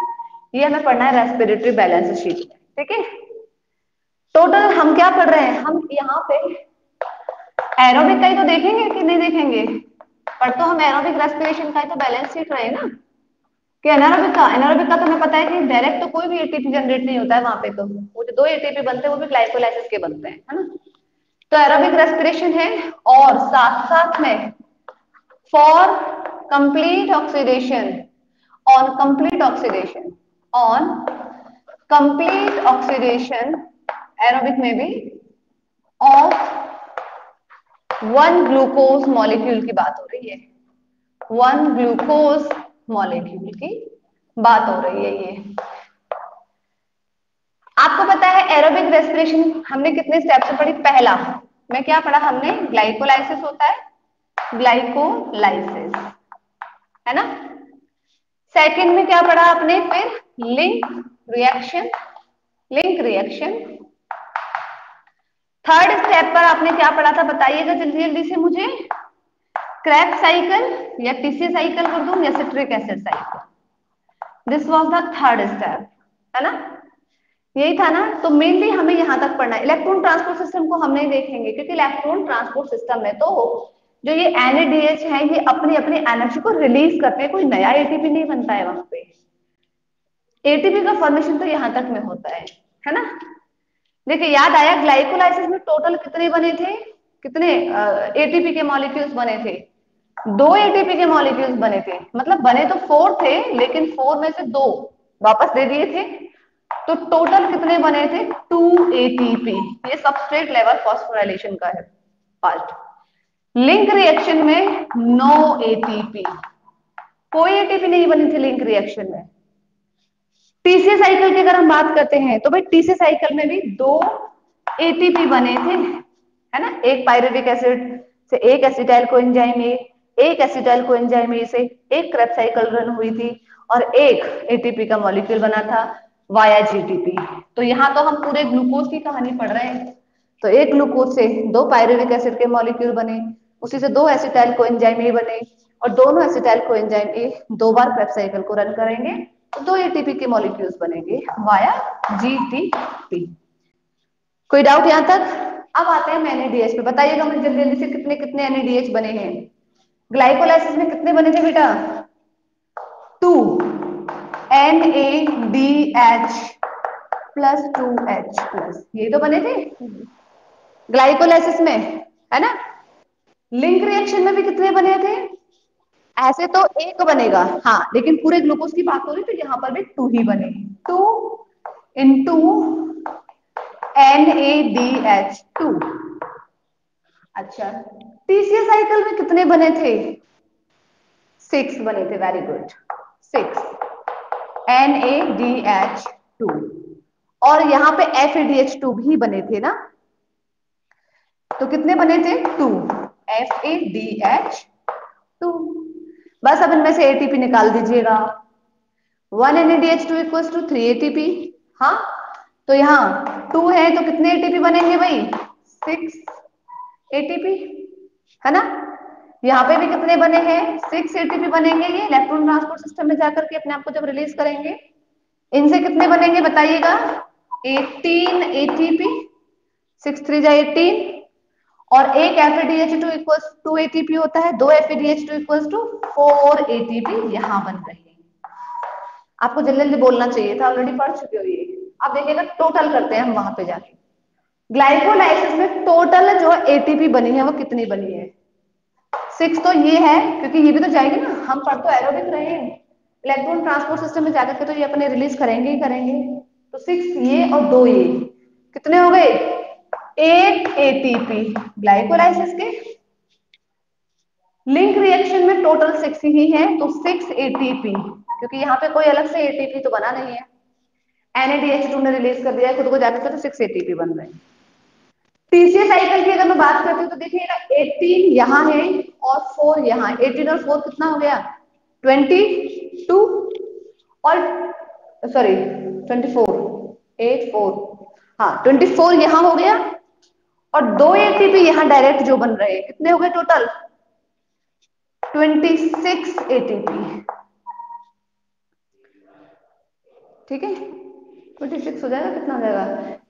ये हमें पढ़ना है रेस्पिरेटरी बैलेंस शीट में, ठीक है। टोटल हम क्या कर रहे हैं, हम यहाँ पे एरोबिक का ही तो देखेंगे कि नहीं देखेंगे, पर तो हम एरोबिक रेस्पिरेशन का ही तो बैलेंस शीट रहे ना, कि एनारोबिक का, एनारोबिक का तो हमें पता है कि डायरेक्ट तो कोई भी एटीपी जनरेट नहीं होता है वहां पे, तो वो जो दो एटीपी बनते हैं वो भी ग्लाइकोलाइसिस के बनते हैं, है ना। तो एरोबिक रेस्पिरेशन है, और साथ साथ में for complete oxidation, on complete oxidation, on complete oxidation aerobic में भी ऑफ वन ग्लूकोज मॉलिक्यूल की बात हो रही है, वन ग्लूकोज मॉलिक्यूल की बात हो रही है ये। आपको पता है एरोबिक रेस्पिरेशन हमने कितने स्टेप से पढ़ी, पहला में क्या पढ़ा हमने, ग्लाइकोलाइसिस होता है, ग्लाइकोलाइसिस, है ना। सेकंड में क्या पढ़ा आपने, फिर link reaction, link reaction. Third step पर आपने क्या पढ़ा था, बताइएगा जल्दी जल्दी से मुझे, क्रेब्स साइकिल, या टीसी साइकिल कर दूं, या citric acid cycle, this was the third step, है ना, यही था ना। तो मेनली हमें यहां तक पढ़ना है, इलेक्ट्रॉन ट्रांसपोर्ट सिस्टम को हम नहीं देखेंगे, क्योंकि इलेक्ट्रॉन ट्रांसपोर्ट सिस्टम में तो जो ये NADH है ये अपनी अपनी एनर्जी को रिलीज करते हैं, कोई नया एटीपी नहीं बनता है वहां पे, एटीपी का फॉर्मेशन तो यहां तक में होता है ना। देखिए याद आया, ग्लाइकोलाइसिस में टोटल कितने बने थे, कितने एटीपी के मॉलिक्यूल्स बने थे, दो एटीपी के मॉलिक्यूल्स बने थे, मतलब बने तो फोर थे लेकिन फोर में से दो वापस दे दिए थे, तो टोटल कितने बने थे, 2 एटीपी। ये सबस्ट्रेट लेवल फॉस्फोराइलेशन का है पार्ट। लिंक रिएक्शन में नो एटीपी, कोई एटीपी नहीं बनी थी लिंक रिएक्शन में। टीसी साइकिल की अगर हम बात करते हैं तो भाई टीसी साइकिल में भी दो एटीपी बने थे, है ना। एक पायरुविक एसिड से एक एसिटाइल कोएंजाइम ए, एक एसिटाइल कोएंजाइम ए से एक क्रेब्स साइकिल रन हुई थी और एक एटीपी का मॉलिक्यूल बना था वाया जीटीपी। तो यहाँ तो हम पूरे ग्लूकोज की कहानी पढ़ रहे हैं। तो एक ग्लूकोज से दो पायरुविक एसिड के मॉलिक्यूल बने, उसी से दो एसिटाइल कोएंजाइम ए बने और दोनों एसिटाइल कोएंजाइम ए दो बार क्रेब्स साइकिल को रन करेंगे तो दो एटीपी के मॉलिक्यूल्स बनेंगे वाया जीटीपी। कोई डाउट यहां तक? अब आते हैं एनएडीएच पे। बताइएगा मुझे जल्दी जल्दी से कितने कितने एनएडीएच बने हैं। ग्लाइकोलाइसिस में कितने बने थे बेटा? 2 NADH प्लस 2H प्लस, ये तो बने थे ग्लाइकोलाइसिस में, है ना। लिंक रिएक्शन में भी कितने बने थे? ऐसे तो एक बनेगा, हाँ, लेकिन पूरे ग्लूकोज की बात हो रही तो यहाँ पर भी 2 ही बने, 2 इंटू NADH2। अच्छा, टीसीएस साइकिल में कितने बने थे? 6 बने थे, वेरी गुड, 6 NADH2। और यहाँ पे FADH2 भी बने थे ना, तो कितने बने थे? 2 FADH2। बस अब इनमें से एटीपी निकाल दीजिएगा। 1 NADH2 इक्वल्स टू 3 एटीपी। हाँ, तो यहाँ 2 है तो कितने एटीपी बनेंगे भाई? 6 एटीपी, है ना। यहाँ पे भी कितने बने हैं? 6 एटीपी बनेंगे। ये इलेक्ट्रॉन ट्रांसपोर्ट सिस्टम में जाकर के अपने आप को जब रिलीज करेंगे, इनसे कितने बनेंगे बताइएगा? 18 एटीपी, 6 3 जा 18। और एक FADH2 इक्वल्स 2 एटीपी होता है, दो FADH2 इक्वल्स टू 4 एटीपी यहाँ बन रहे हैं। आपको जल्दी जल्दी बोलना चाहिए था, ऑलरेडी पढ़ चुके हो ये। अब देखिएगा टोटल करते हैं हम वहां पे जाके। ग्लाइकोलाइसिस में टोटल जो एटीपी बनी है वो कितनी बनी है? 6 तो ये है, क्योंकि ये भी तो जाएगी ना, हम पढ़ तो एरोबिक रहे हैं, इलेक्ट्रॉन ट्रांसपोर्ट सिस्टम में जाकर के तो ये अपने रिलीज करेंगे ही करेंगे। तो 6 ये और 2 ये कितने हो गए? 8 एटीपी ग्लाइकोलाइसिस के। लिंक रिएक्शन में टोटल 6 ही है, तो 6 एटीपी, क्योंकि यहाँ पे कोई अलग से एटीपी तो बना नहीं है, NADH2 ने रिलीज कर दिया है खुद को जाकर के, तो 6 एटीपी बन रहे हैं। टीसीएस साइकिल की अगर मैं बात करती हूँ तो देखिएगा 18 यहाँ है और 4 यहाँ, 18 और 4 कितना हो गया? 22। और सॉरी 24, 8 4, हाँ 24 यहाँ हो गया और दो एटीपी यहाँ डायरेक्ट जो बन रहे हैं, कितने हो गए टोटल? 26 एटीपी। ठीक है, 26 हो जाएगा, कितना हो जाएगा?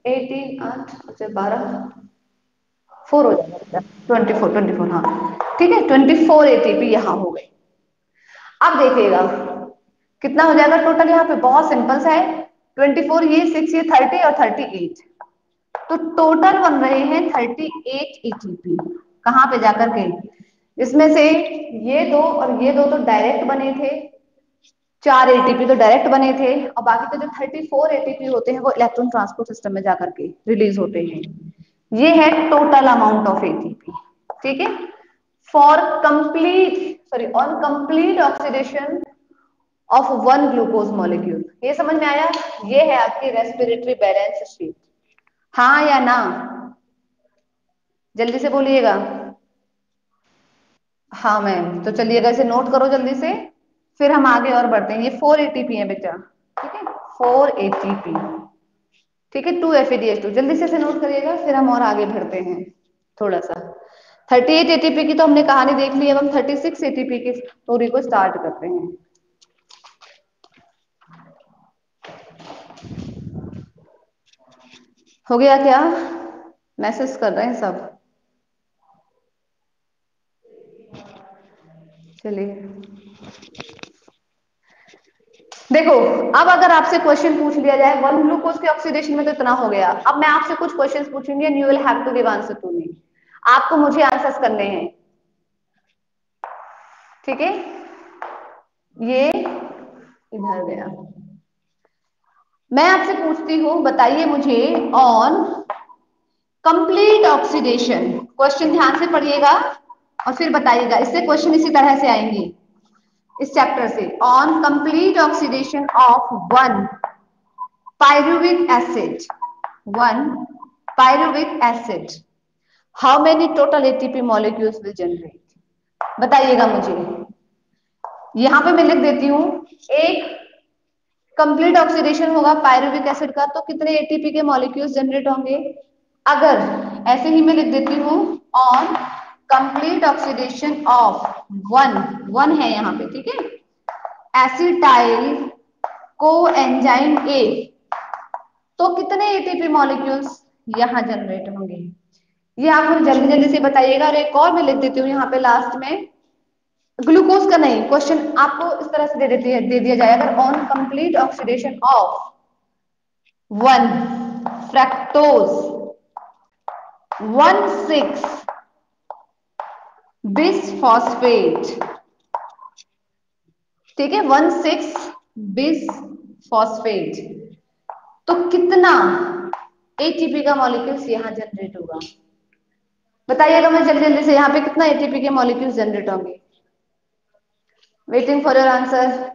18 8 अच्छा 12 4 हो जाएगा, 24 हाँ ठीक है, 24 एटीपी यहाँ हो गए। अब देखिएगा कितना हो जाएगा टोटल, यहाँ पे बहुत सिंपल सा है, 24 ये 6 ये 30 और 38, तो टोटल बन रहे हैं 38 एटीपी। कहाँ पे जाकर के? इसमें से ये दो और ये दो तो डायरेक्ट बने थे, 4 एटीपी तो डायरेक्ट बने थे, और बाकी के जो 34 एटीपी होते हैं वो इलेक्ट्रॉन ट्रांसपोर्ट सिस्टम में जाकर के रिलीज होते हैं। ये है टोटल अमाउंट ऑफ एटीपी। ठीक है, for complete sorry on complete oxidation of one glucose molecule. ये समझ में आया? ये है आपकी रेस्पिरेटरी बैलेंस शीट। हाँ या ना? जल्दी से बोलिएगा। हाँ मैम, तो चलिएगा इसे नोट करो जल्दी से, फिर हम आगे और बढ़ते हैं। ये 4 एटीपी है बेटा, ठीक है, 4 एटीपी, ठीक है, 2 FADH2, जल्दी से इसे नोट करिएगा, फिर हम और आगे बढ़ते हैं थोड़ा सा। 38 एटीपी की तो हमने कहानी देख ली, अब हम 36 एटीपी की स्टोरी को स्टार्ट करते हैं। हो गया क्या? मैसेज कर रहे हैं सब, चलिए। देखो, अब अगर आपसे क्वेश्चन पूछ लिया जाए वन ग्लूकोज के ऑक्सीडेशन में तो इतना हो गया, अब मैं आपसे कुछ क्वेश्चंस पूछूंगी and you will have to give answer to me. आपको मुझे आंसर्स करने हैं, ठीक है। ये इधर गया, मैं आपसे पूछती हूँ, बताइए मुझे ऑन कंप्लीट ऑक्सीडेशन, क्वेश्चन ध्यान से पढ़िएगा और फिर बताइएगा, इससे क्वेश्चन इसी तरह से आएंगे इस चैप्टर से। On complete oxidation of one pyruvic acid, one pyruvic acid, how many total ATP molecules will generate? बताइएगा मुझे। यहां पे मैं लिख देती हूँ, एक कंप्लीट ऑक्सीडेशन होगा पायरुविक एसिड का तो कितने एटीपी के मॉलिक्यूल्स जनरेट होंगे? अगर ऐसे ही मैं लिख देती हूँ, on complete oxidation of one, one है यहाँ पे, ठीक है, एसिटाइल को एंजाइम ए, तो कितने एटीपी मॉलिक्यूल्स यहाँ जनरेट होंगे? ये आप मुझे जल्दी जल्दी से बताइएगा। और एक और मैं लिख देती हूँ यहाँ पे लास्ट में, ग्लूकोज का नहीं, क्वेश्चन आपको इस तरह से दे दिया जाएगा, on complete oxidation of one fructose 1,6 bisphosphate, ठीक है, 1,6 बिसफॉस्फेट, तो कितना एटीपी का मॉलिक्यूल्स यहाँ जनरेट होगा? बताइएगा मैं जल्दी जल्दी से, यहाँ पे कितना एटीपी के मॉलिक्यूल्स जनरेट होंगे? Waiting for your answer.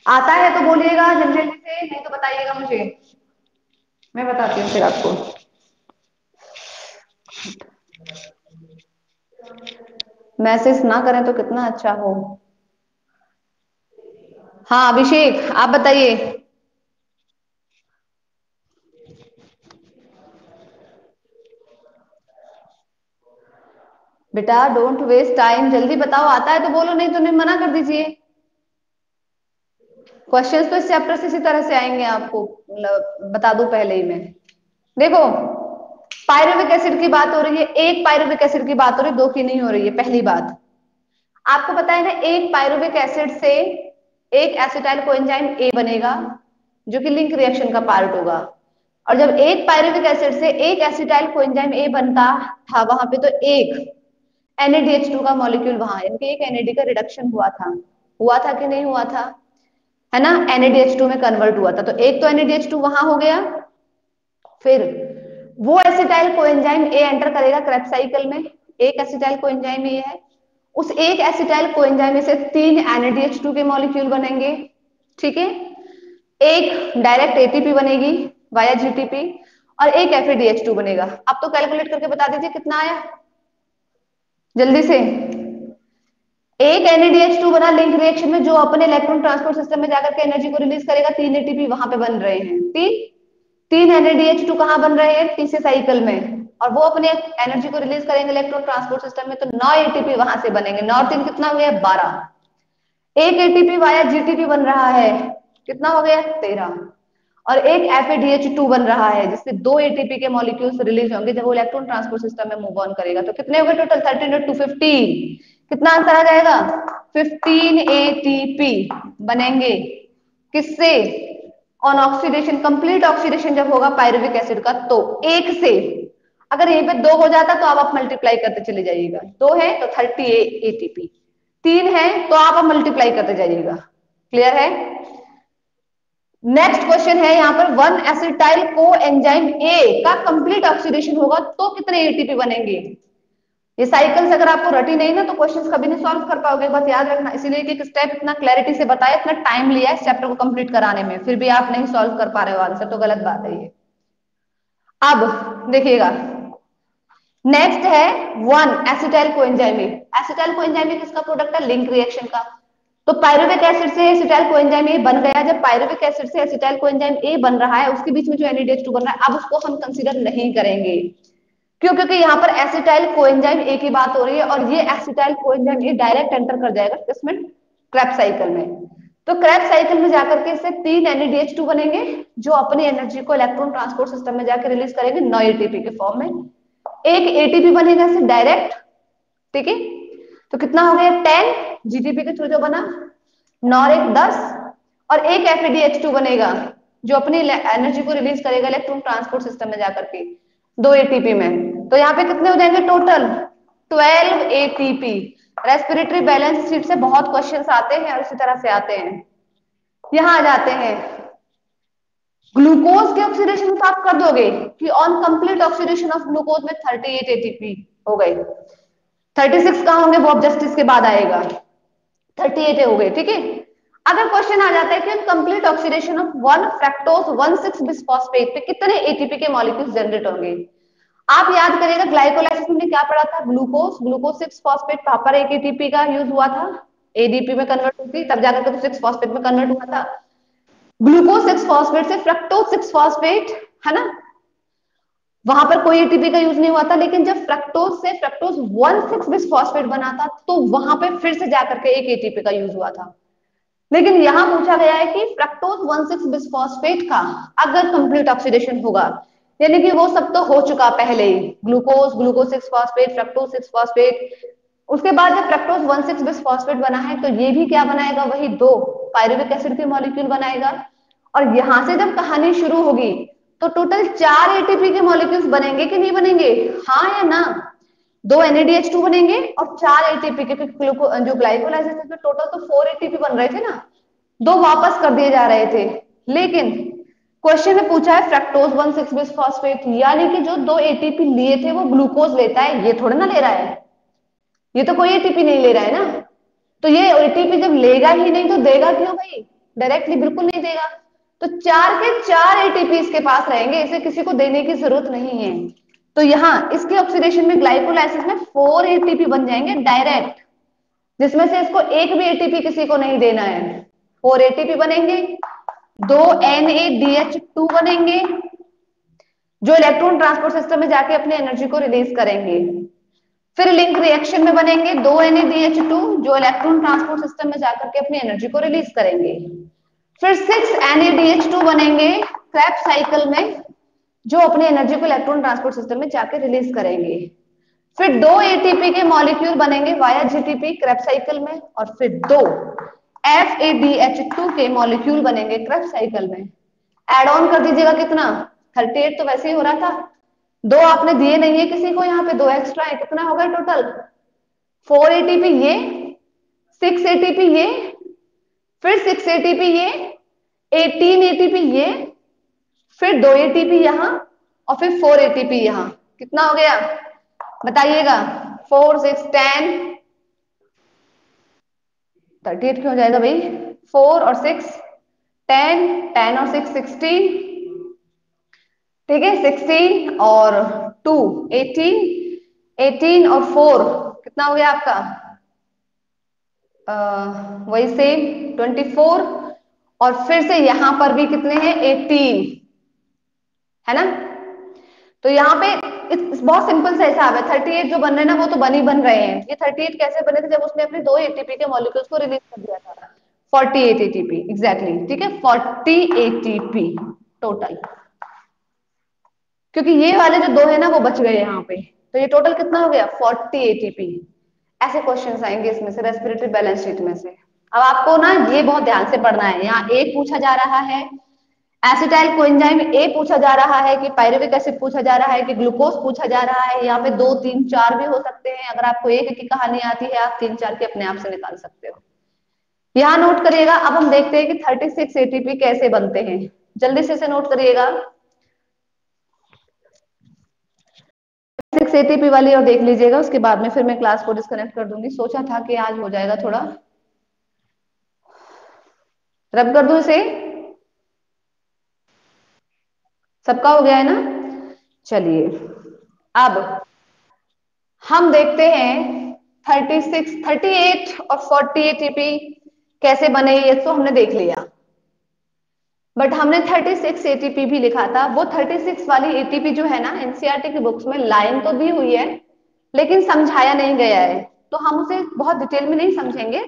आता है तो बोलिएगा जल्दी जल्दी से, नहीं तो बताइएगा मुझे, मैं बताती हूँ फिर आपको। मैसेज ना करें तो कितना अच्छा हो। हाँ अभिषेक आप बताइए। बेटा डोंट वेस्ट टाइम, जल्दी बताओ, आता है तो बोलो, नहीं तो नहीं मना कर दीजिए। क्वेश्चंस तो इस चैप्टर से इसी तरह से आएंगे आपको, मतलब बता दूं पहले ही मैं। देखो पायरुविक एसिड की बात हो रही है, एक पायरुविक एसिड की बात हो रही है, दो की नहीं हो रही है। पहली बात आपको पता है ना, एक पायरुविक एसिड से एक एसिटाइल कोएंजाइम ए बनेगा जो कि लिंक रिएक्शन का पार्ट होगा। और जब एक पायरुविक एसिड से एक एसिटाइल कोएंजाइम ए बनता था, वहां पे तो एक NADH2 का मॉलिक्यूल, वहां यानी एक NAD का रिडक्शन हुआ था कि नहीं हुआ था, है ना, NADH2 में कन्वर्ट हुआ था, तो एक तो NADH2 वहां हो गया। फिर वो एसिटाइल कोएंजाइम ए एंटर करेगा क्रेब्स साइकिल में, एक एसिटाइल कोएंजाइम ए है, उस एक एसिटाइल कोएंजाइम में से 3 NADH2 के मॉलिक्यूल बनेंगे, ठीक है, एक डायरेक्ट एटीपी बनेगी वाया जीटीपी, और एक FADH2 बनेगा। अब तो कैलकुलेट करके बता दीजिए कितना आया जल्दी से। एक NADH2 बना लिंक रिएक्शन में, जो अपने इलेक्ट्रॉन ट्रांसपोर्ट सिस्टम में जाकर के एनर्जी को रिलीज करेगा, 3 एटीपी वहां पे बन रहे हैं, तीन NADH2 कहां बन रहे हैं? तीसरे साइकिल में, और वो अपने एनर्जी को रिलीज करेंगे इलेक्ट्रॉन ट्रांसपोर्ट सिस्टम में, तो 9 एटीपी वहां से बनेंगे, 9 और 3 कितना हो गया? 12। एक एटीपी वाया जीटीपी बन रहा है, कितना हो गया? 13। और एक FADH2 बन रहा है जिससे 2 एटीपी के मॉलिक्यूल्स रिलीज होंगे जब वो इलेक्ट्रॉन ट्रांसपोर्ट सिस्टम में मूव ऑन करेगा, तो कितने हो गए टोटल? 13 और 2 15। कितना आंसर आ जाएगा? 15 एटीपी बनेंगे, किससे? ऑन ऑक्सीडेशन, कंप्लीट ऑक्सीडेशन जब होगा पायरुविक एसिड का, तो एक से, अगर यहीं पे 2 हो जाता तो आप मल्टीप्लाई करते चले जाइएगा, 2 है तो 30 एटीपी, 3 है तो आप मल्टीप्लाई करते जाइएगा। क्लियर है? नेक्स्ट क्वेश्चन है यहाँ पर, one acetyl co enzyme A का कंप्लीट ऑक्सीडेशन होगा तो कितने एटीपी बनेंगे? ये साइकिल्स अगर आपको रटी नहीं ना तो क्वेश्चंस कभी नहीं सॉल्व कर पाओगे, बस याद रखना। इसीलिए कि स्टेप इतना क्लैरिटी से बताया, इतना टाइम लिया है इस चैप्टर को कंप्लीट कराने में, फिर भी आप नहीं सॉल्व कर पा रहे हो आंसर, तो गलत बात है ये। अब देखिएगा, नेक्स्ट है one acetyl coenzyme A. Acetyl coenzyme A किसका प्रोडक्ट है? लिंक रिएक्शन का। तो पायरुविक एसिड से एसिटाइल कोएंजाइम ए बन गया, जब पायरुविक एसिड से एसिटाइल कोएंजाइम ए बन रहा है, उसके बीच में जो NADH2 बन रहा है, अब उसको हम कंसीडर नहीं करेंगे। क्यों? क्योंकि यहाँ पर एसिटाइल कोएंजाइम ए की बात हो रही है, और ये acetyl coenzyme A direct enter कर जाएगा किसमें? क्रेब्स साइकिल में। तो क्रेब्स साइकिल में जाकर के इससे 3 NADH2 बनेंगे जो अपनी एनर्जी को इलेक्ट्रॉन ट्रांसपोर्ट सिस्टम में जाकर रिलीज करेंगे 9 एटीपी के फॉर्म में, एक एटीपी बनेगा इससे डायरेक्ट, ठीक है, तो कितना हो गया? 10 जीटीपी के थ्रू जो बना, 9 और 1 10, और एक FADH2 बनेगा जो अपनी एनर्जी को रिलीज करेगा इलेक्ट्रॉन ट्रांसपोर्ट सिस्टम में जाकर के 2 एटीपी में, तो यहाँ पे कितने हो जाएंगे total? 12 ATP. Respiratory balance sheet से बहुत क्वेश्चंस आते हैं और इसी तरह से आते हैं। यहां आ जाते हैं ग्लूकोज के ऑक्सीडेशन तो आप कर दोगे कि on complete oxidation of glucose में 38 एटीपी हो गए, 36 कहां होंगे? वो अब जस्ट इसके बाद आएगा, 38 हो गए, ठीक है। अगर क्वेश्चन आ जाता है कि complete oxidation of one fructose 1,6 bisphosphate पे कितने एटीपी के मॉलिक्यूल्स जनरेट होंगे। आप याद करिएगा ग्लाइकोलाइसिस में क्या पढ़ा था, ग्लूकोज ग्लूकोज 6 फॉस्फेट वहां पर एक एटीपी का यूज हुआ था, एडीपी में कन्वर्ट हुई थी, तब जाकर के तो 6 फॉस्फेट में कन्वर्ट हुआ था। ग्लूकोज 6 फॉस्फेट से फ्रक्टोज 6 फॉस्फेट, है ना, वहां पर कोई एटीपी का यूज नहीं हुआ था। लेकिन जब फ्रक्टोज से फ्रक्टोज 1,6 बिस्फॉस्फेट बना था तो वहां पे फिर से जाकर के एक एटीपी का यूज हुआ था। लेकिन यहां पूछा गया है कि फ्रक्टोज 1,6 बिस्फॉस्फेट का अगर कंप्लीट ऑक्सीडेशन होगा, यानी कि वो सब तो हो चुका पहले ही, glucose glucose 6 phosphate fructose 6 phosphate, उसके बाद जब फ्रक्टोज 1,6 बिस्फॉस्फेट बना है तो ये भी क्या बनाएगा, वही दो पायरुविक एसिड के मॉलिक्यूल बनाएगा। और यहां से जब कहानी शुरू होगी तो टोटल 4 एटीपी के मॉलिक्यूल्स बनेंगे कि नहीं बनेंगे, हाँ या ना, 2 NADH2 बनेंगे और 4 एटीपी के, जो ग्लाइकोलाइसिस में टोटल तो 4 एटीपी बन रहे थे ना, दो वापस कर दिए जा रहे थे। लेकिन क्वेश्चन में पूछा है फ्रक्टोज 1,6 बिस्फॉस्फेट, यानी कि जो 2 एटीपी लिए थे वो ग्लूकोज लेता है, ये थोड़ा ना ले रहा है, ये तो कोई एटीपी नहीं ले रहा है ना। तो ये एटीपी जब लेगा ही नहीं तो देगा क्यों भाई, डायरेक्टली बिल्कुल नहीं देगा। तो 4 के 4 एटीपी इसके पास रहेंगे, इसे किसी को देने की जरूरत नहीं है। तो यहाँ इसके ऑक्सीडेशन में ग्लाइकोलाइसिस में 4 एटीपी बन जाएंगे डायरेक्ट, जिसमें से इसको एक भी एटीपी किसी को नहीं देना है। 4 एटीपी बनेंगे, 2 NADH2 बनेंगे जो इलेक्ट्रॉन ट्रांसपोर्ट सिस्टम में जाके अपनी एनर्जी को रिलीज करेंगे। फिर लिंक रिएक्शन में बनेंगे 2 NADH2 जो इलेक्ट्रॉन ट्रांसपोर्ट सिस्टम में जाकर के अपनी एनर्जी को रिलीज करेंगे। फिर 6 NADH2 बनेंगे क्रैब साइकिल में, जो अपनी एनर्जी को इलेक्ट्रॉन ट्रांसपोर्ट सिस्टम में जाकर रिलीज करेंगे। फिर 2 एटीपी के मॉलिक्यूल बनेंगे वाया जीटीपी क्रैब साइकिल में, और फिर 2 FADH2 के मॉलिक्यूल बनेंगे क्रैब साइकिल में। एड ऑन कर दीजिएगा कितना, 38 तो वैसे ही हो रहा था, दो आपने दिए नहीं है किसी को, यहाँ पे दो एक्स्ट्रा है, कितना होगा टोटल, 4 एटीपी ये, 6 एटीपी ये, फिर 6 एटीपी ये, 18 एटीपी ये, फिर 2 एटीपी यहाँ, और फिर 4 एटीपी यहाँ। कितना हो गया बताइएगा, 4 6 10, 38 क्यों हो जाएगा भाई, 4 और 6 10, 10 और 6 16, ठीक है, 16 और 2 18, 18 और 4 कितना हो गया आपका, वही सेम 24, और फिर से यहां पर भी कितने हैं 18, है ना। तो यहाँ पे बहुत सिंपल सा हिसाब है, 38 जो बन रहे हैं ना वो तो बन ही बन रहे हैं। ये 38 कैसे बने थे, जब उसने अपने 2 एटीपी के मॉलिक्यूल्स को रिलीज कर दिया था, 48 एटीपी एग्जैक्टली, ठीक है, 40 एटीपी टोटल, क्योंकि ये वाले जो दो है ना वो बच गए यहाँ पे। तो ये टोटल कितना हो गया 40 एटीपी। ऐसे क्वेश्चंस आएंगे इसमें से, रेस्पिरेटरी बैलेंस शीट में से। अब आपको ना ये बहुत ध्यान से पढ़ना है, यहाँ एक पूछा जा रहा है एसिटाइल कोएंजाइम, ए पूछा जा रहा है कि पायरुविक एसिड पूछा जा रहा है कि ग्लूकोज पूछा जा रहा है, यहाँ पे 2 3 4 भी हो सकते हैं। अगर आपको एक की कहानी आती है आप 3 4 के अपने आप से निकाल सकते हो। यहाँ नोट करिएगा। अब हम देखते हैं कि 36 एटीपी कैसे बनते हैं, जल्दी से इसे नोट करिएगा। 6 एटीपी वाली और देख लीजिएगा, उसके बाद में फिर मैं क्लास को डिस्कनेक्ट कर दूंगी। सोचा था कि आज हो जाएगा, थोड़ा रब कर दूं इसे, सबका हो गया है ना। चलिए अब हम देखते हैं 36 38 और 40 एटीपी कैसे बने, ये तो हमने देख लिया। बट हमने 36 एटीपी भी लिखा था, वो 36 वाली एटीपी जो है ना एनसीईआरटी की बुक्स में लाइन तो दी हुई है लेकिन समझाया नहीं गया है, तो हम उसे बहुत डिटेल में नहीं समझेंगे।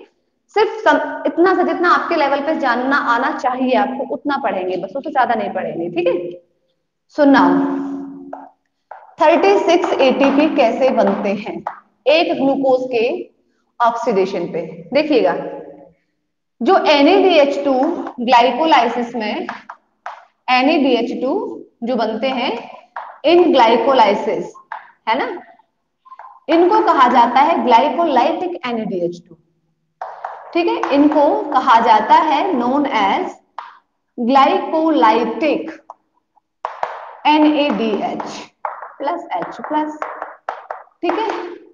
सिर्फ इतना सा जितना आपके लेवल पे जानना आना चाहिए आपको उतना पढ़ेंगे बस, उससे ज्यादा नहीं पढ़ेंगे, ठीक है। सुनना, 36 एटीपी कैसे बनते हैं एक ग्लूकोज के ऑक्सीडेशन पे, देखिएगा। जो NADH2 ग्लाइकोलाइसिस में NADH2 जो बनते हैं इन ग्लाइकोलाइसिस, है ना, इनको कहा जाता है ग्लाइकोलाइटिक NADH2, ठीक है, इनको कहा जाता है known as glycolytic NADH plus H plus, ठीक है,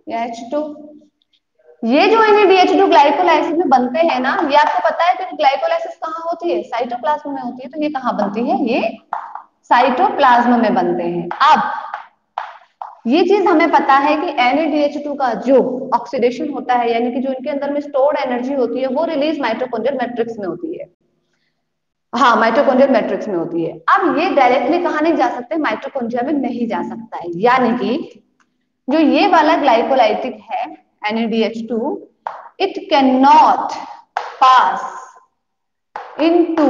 या H2, ये जो NADH2 ग्लाइकोलाइसिस में बनते हैं ना, ये आपको पता है कि ग्लाइकोलाइसिस कहाँ होती है? साइटोप्लाज्म में होती है। तो ये कहाँ बनती है? ये साइटोप्लाज्म में बनते हैं। अब ये चीज हमें पता है कि NADH2 का जो ऑक्सीडेशन होता है, यानी कि जो इनके अंदर में स्टोर्ड एनर्जी होती है, वो रिलीज माइटोकॉन्ड्रियल मैट्रिक्स में होती है। हाँ, माइटोकॉन्ड्रियल मैट्रिक्स में होती है। अब ये डायरेक्टली कहाँ नहीं जा सकते? माइटोकॉन्ड्रिया में नहीं जा सकता है। यानी कि जो ये वाला ग्लाइकोलाइटिक है NADH2, it can not pass into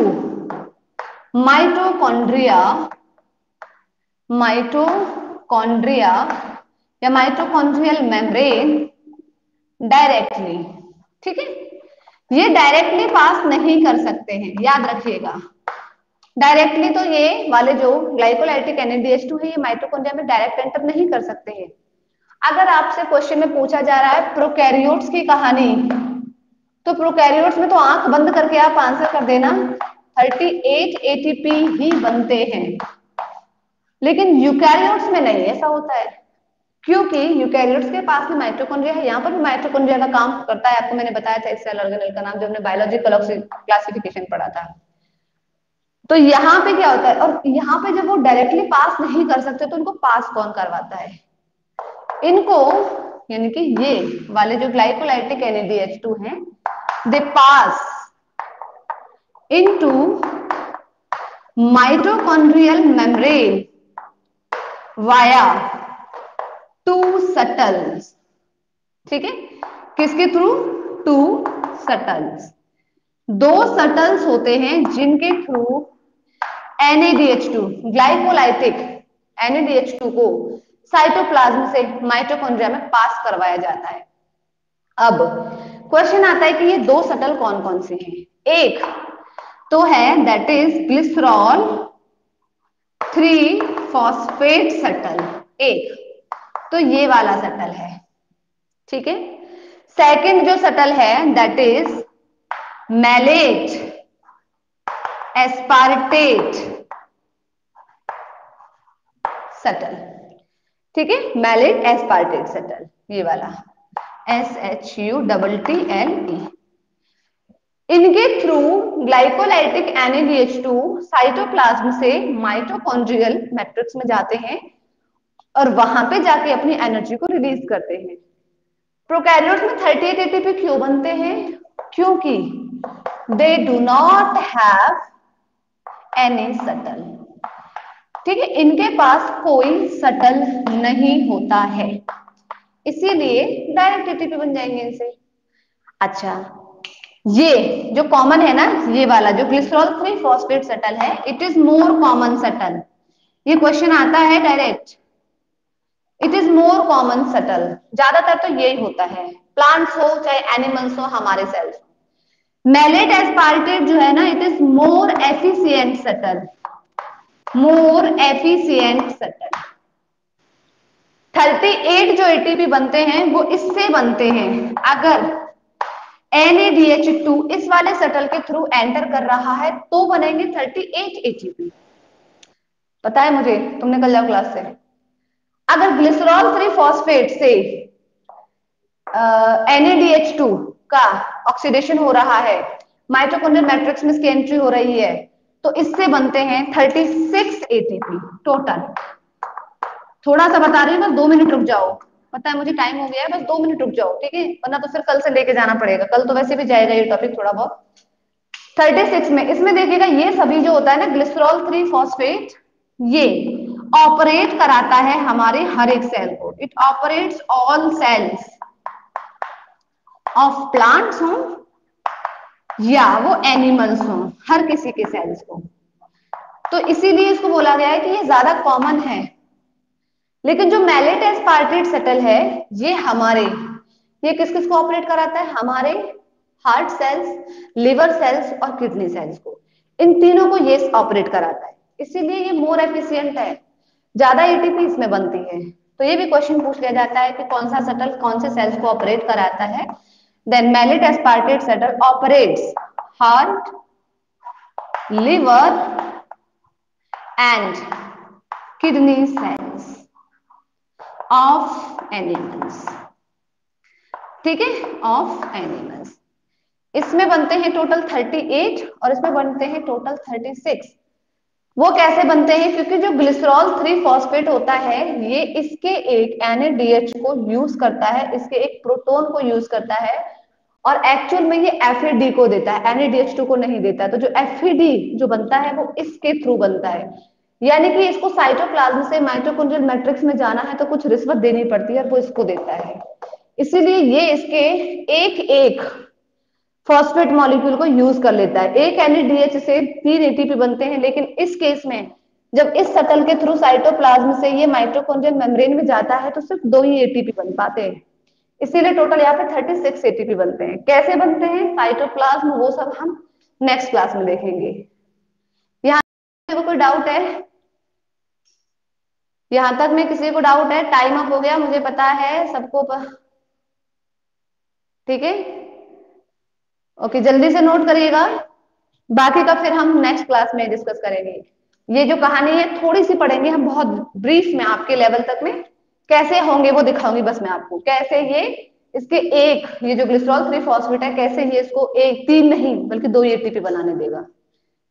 mitochondria mitochondria या माइटोकॉन्ड्रियल मेम्ब्रेन डायरेक्टली। ठीक है, ये डायरेक्टली पास नहीं कर सकते हैं, याद रखिएगा। डायरेक्टली तो ये वाले जो ग्लाइकोलाइटिक NADH2 है, ये माइटोकॉन्ड्रिया में डायरेक्ट एंटर नहीं कर सकते हैं। अगर आपसे क्वेश्चन में पूछा जा रहा है प्रोकैरियोट्स की कहानी, तो प्रोकैरियोट्स में तो आंख बंद करके आप आंसर कर देना, 38 ATP ही बनते हैं। लेकिन यूकैरियोट्स में नहीं ऐसा होता है, क्योंकि यूकैरियोट्स के पास भी माइटोकॉन्ड्रिया है। यहाँ पर भी माइटोकॉन्ड्रिया का काम करता है। आपको मैंने बताया था इस सेल ऑर्गेनेल का नाम, जो हमने बायोलॉजिकल क्लासिफिकेशन पढ़ा था। तो यहाँ पे क्या होता है, और यहाँ पे जब वो डायरेक्टली पास नहीं कर सकते, तो उनको पास कौन करवाता है? इनको, यानी कि ये वाले जो ग्लाइकोलाइटिक NADH2 हैं, they pass into mitochondrial membrane via two shuttles. ठीक है, किसके थ्रू? टू सटल्स। दो सटल्स होते हैं जिनके थ्रू NADH2 ग्लाइकोलाइटिक NADH2 को साइटोप्लाज्म से माइटोकॉन्ड्रिया में पास करवाया जाता है। अब क्वेश्चन आता है कि ये दो सटल कौन कौन से हैं? एक तो है that is glycerol 3 phosphate subtle, एक तो ये वाला सटल है। ठीक है, सेकंड जो सटल है that is malate aspartate shuttle. ठीक है, मैलेट एस्पार्टेट सटल, ये वाला SHUTTLE। इनके थ्रू ग्लाइकोलाइटिक NADH2 साइटोप्लाज्म से माइटोकॉन्ड्रियल मैट्रिक्स में जाते हैं और वहां पे जाके अपनी एनर्जी को रिलीज करते हैं। प्रोकैरियोट्स में 38 ATP क्यों बनते हैं? क्योंकि they do not have any subtle. ठीक है, इनके पास कोई सटल नहीं होता है, इसीलिए डायरेक्ट एटीपी बन जाएंगे इनसे। अच्छा, ये जो कॉमन है ना, ये वाला जो ग्लिसरॉल 3 फॉस्फेट सटल है, it is more common subtle. ये क्वेश्चन आता है direct, it is more common subtle. ज्यादातर तो यही होता है, प्लांट्स हो चाहे एनिमल्स हो, हमारे सेल्स। मैलेट एस्पार्टेट जो है ना, it is more efficient subtle, more efficient subtle. 38 जो एटीपी बनते हैं वो इससे बनते हैं, अगर NADH2 इस वाले सटल के थ्रू एंटर कर रहा है तो बनेंगे 38 ATP। पता है मुझे, तुमने कल जाओ क्लास से। अगर ग्लिसरॉल 3 फॉस्फेट से NADH2 का ऑक्सीडेशन हो रहा है, माइटोकॉन्ड्रियल मैट्रिक्स में इसकी एंट्री हो रही है, तो इससे बनते हैं 36 ATP टोटल। थोड़ा सा बता रही हूँ, बस 2 मिनट रुक जाओ। पता है मुझे टाइम हो गया है, बस 2 मिनट रुक जाओ, ठीक है? वरना तो फिर कल से लेके जाना पड़ेगा, कल तो वैसे भी जाएगा ये टॉपिक थोड़ा बहुत। 36 में, इसमें देखिएगा ये सभी जो होता है ना ग्लिसरॉल 3 फॉस्फेट, ये ऑपरेट कराता है हमारे हर एक सेल को। It operates all cells of plants हो या वो एनिमल्स हो, हर किसी के सेल्स को। तो इसीलिए इसको बोला गया है कि ये ज्यादा कॉमन है। लेकिन जो मैलेट एस्पार्टेट सटल है, ये किस किस को ऑपरेट कराता है? हमारे हार्ट सेल्स, लिवर सेल्स और किडनी सेल्स को, इन तीनों को ये ऑपरेट कराता है। इसीलिए ये मोर एफिशिएंट है, ज्यादा एटीपी इसमें बनती है। तो ये भी क्वेश्चन पूछ लिया जाता है कि कौन सा सटल कौन से सेल्स को ऑपरेट कराता है। Then malate aspartate shuttle operates heart, liver and kidney cells of animals। ठीक है, ऑफ एनिमल्स। इसमें बनते हैं टोटल 38 और इसमें बनते हैं टोटल 36। वो कैसे बनते हैं, क्योंकि जो ग्लिसरॉल 3 फॉस्फेट होता है ये इसके एक NADH को यूज करता है, इसके एक प्रोटोन को यूज करता है, और एक्चुअल में ये FAD को देता है, NADH2 को नहीं देता है। तो जो FAD जो बनता है वो इसके थ्रू बनता है, यानी कि इसको साइटोप्लाज्म से माइटोकॉन्ड्रियल मैट्रिक्स में जाना है तो कुछ रिश्वत देनी पड़ती है और वो इसको देता है। इसीलिए ये इसके एक एक फॉस्फेट मॉलिक्यूल को यूज कर लेता है। एक NADH से 3 ATP बनते हैं, लेकिन इस केस में जब इस शटल के थ्रू साइटोप्लाज्म से ये माइटोकॉन्ड्रियल मेम्ब्रेन में जाता है तो सिर्फ 2 ही ATP बन पाते हैं। इसीलिए टोटल यहाँ पे 36 ATP बनते हैं। कैसे बनते हैं साइटोप्लाज्म, वो सब हम नेक्स्ट क्लास में देखेंगे। यहाँ किसी को कोई डाउट है? यहाँ तक में किसी को डाउट है? टाइम अप हो गया मुझे पता है सबको ठीक है, ओके, जल्दी से नोट करिएगा। बाकी का फिर हम नेक्स्ट क्लास में डिस्कस करेंगे। ये जो कहानी है थोड़ी सी पढ़ेंगे हम, बहुत ब्रीफ में आपके लेवल तक में कैसे होंगे वो दिखाऊंगी बस मैं आपको, कैसे ये इसके एक ये जो ग्लिसरॉल 3 फॉस्फेट है कैसे ये इसको एक 3 नहीं बल्कि 2 ATP बनाने देगा।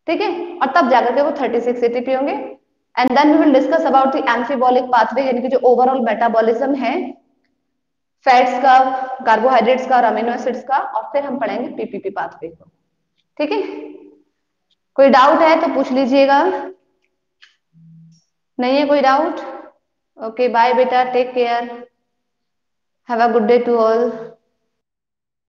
ठीक है, और तब जाकर के वो 36 ATP होंगे। And then we will discuss about the amphibolic pathway, यानी कि जो ओवरऑल मेटाबॉलिज्म है फैट्स का, कार्बोहाइड्रेट्स का और अमीनो एसिड्स का, और फिर हम पढ़ेंगे PPP पाथवे को। ठीक है, कोई डाउट है तो पूछ लीजिएगा। नहीं है कोई डाउट? ओके बाय बेटा, take care, have a good day to all.